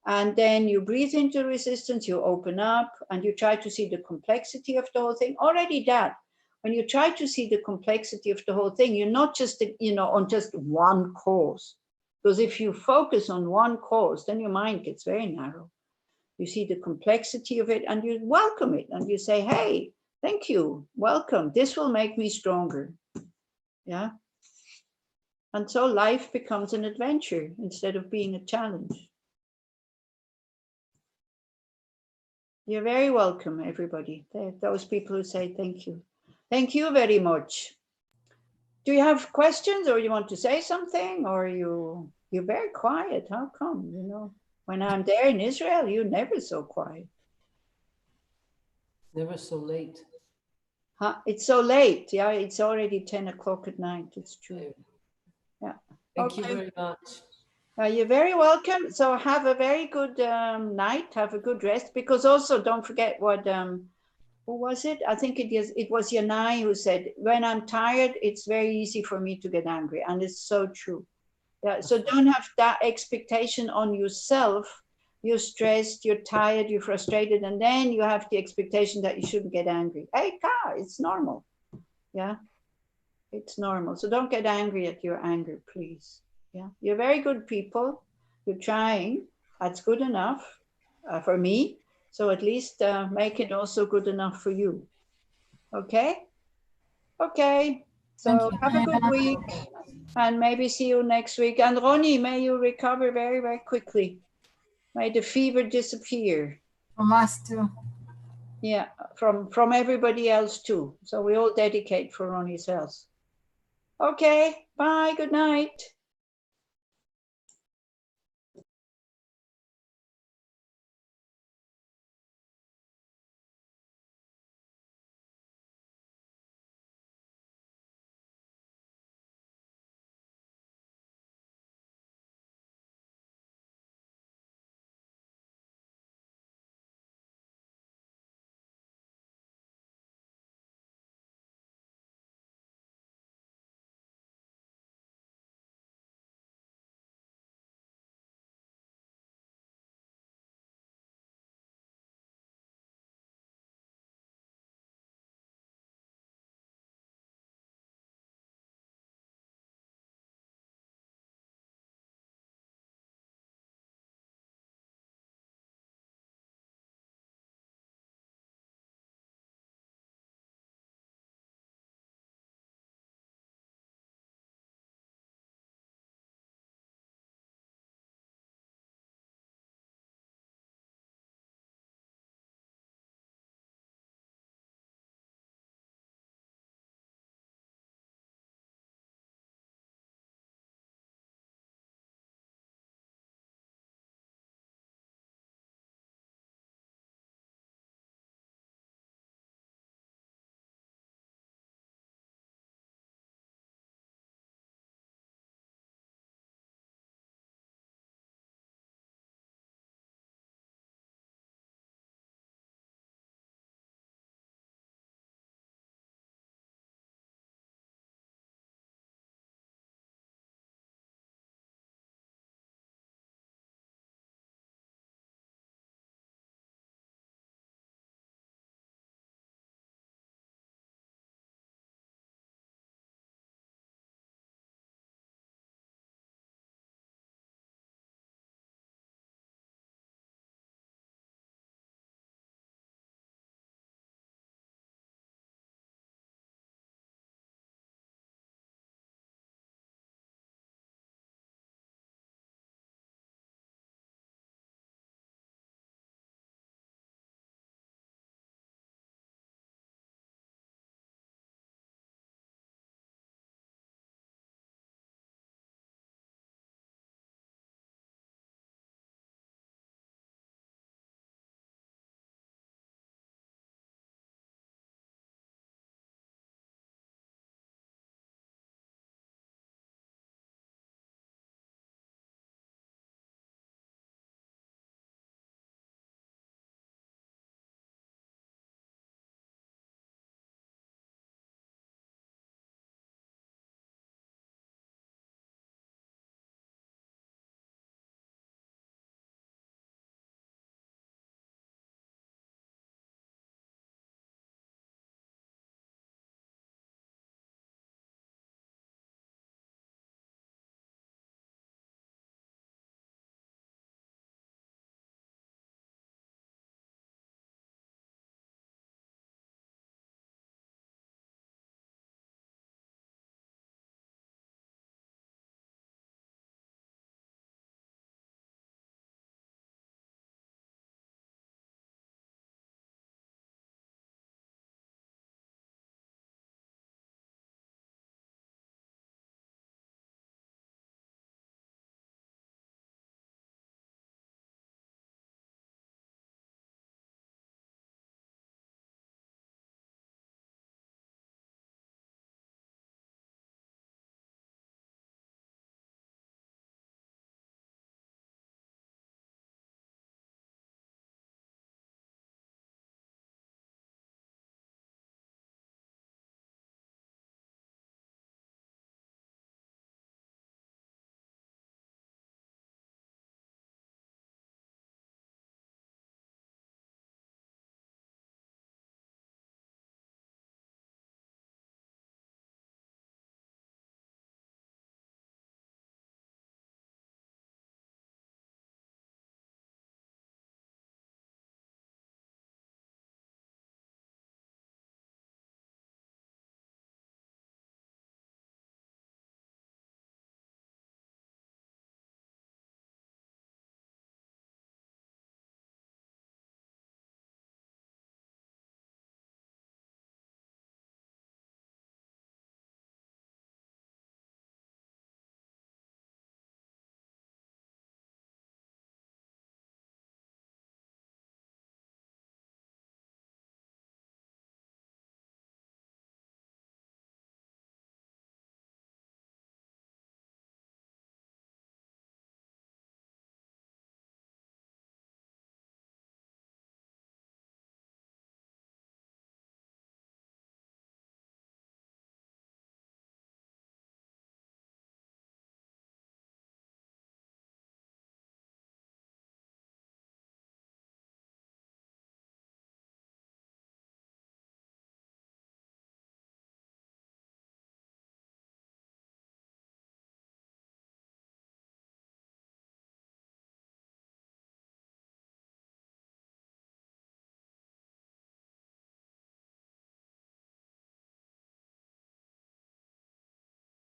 and then you breathe into resistance, you open up, and you try to see the complexity of the whole thing. Already that, when you try to see the complexity of the whole thing, you're not just, you know, on just one cause. Because if you focus on one cause, then your mind gets very narrow. You see the complexity of it and you welcome it and you say, hey, thank you, welcome. This will make me stronger. Yeah. And so life becomes an adventure instead of being a challenge. You're very welcome, everybody. Those people who say thank you. Thank you very much. Do you have questions, or you want to say something, or you're very quiet? How come? You know, when I'm there in Israel, you're never so quiet. Never so late. Huh? It's so late. Yeah, it's already 10 o'clock at night. It's true. Yeah. Thank you very much. You're very welcome. So have a very good night. Have a good rest. Because also don't forget what who was it? I think it was Yanai who said, when I'm tired, it's very easy for me to get angry. And it's so true. Yeah. So don't have that expectation on yourself. You're stressed, you're tired, you're frustrated, and then you have the expectation that you shouldn't get angry. Hey, it's normal. Yeah. It's normal. So don't get angry at your anger, please. Yeah, you're very good people. You're trying. That's good enough for me. So at least make it also good enough for you. Okay? Okay. So have a good week and maybe see you next week. And Ronnie, may you recover very, very quickly. May the fever disappear. From us too. Yeah, from everybody else too. So we all dedicate for Ronnie's health. Okay, bye, good night.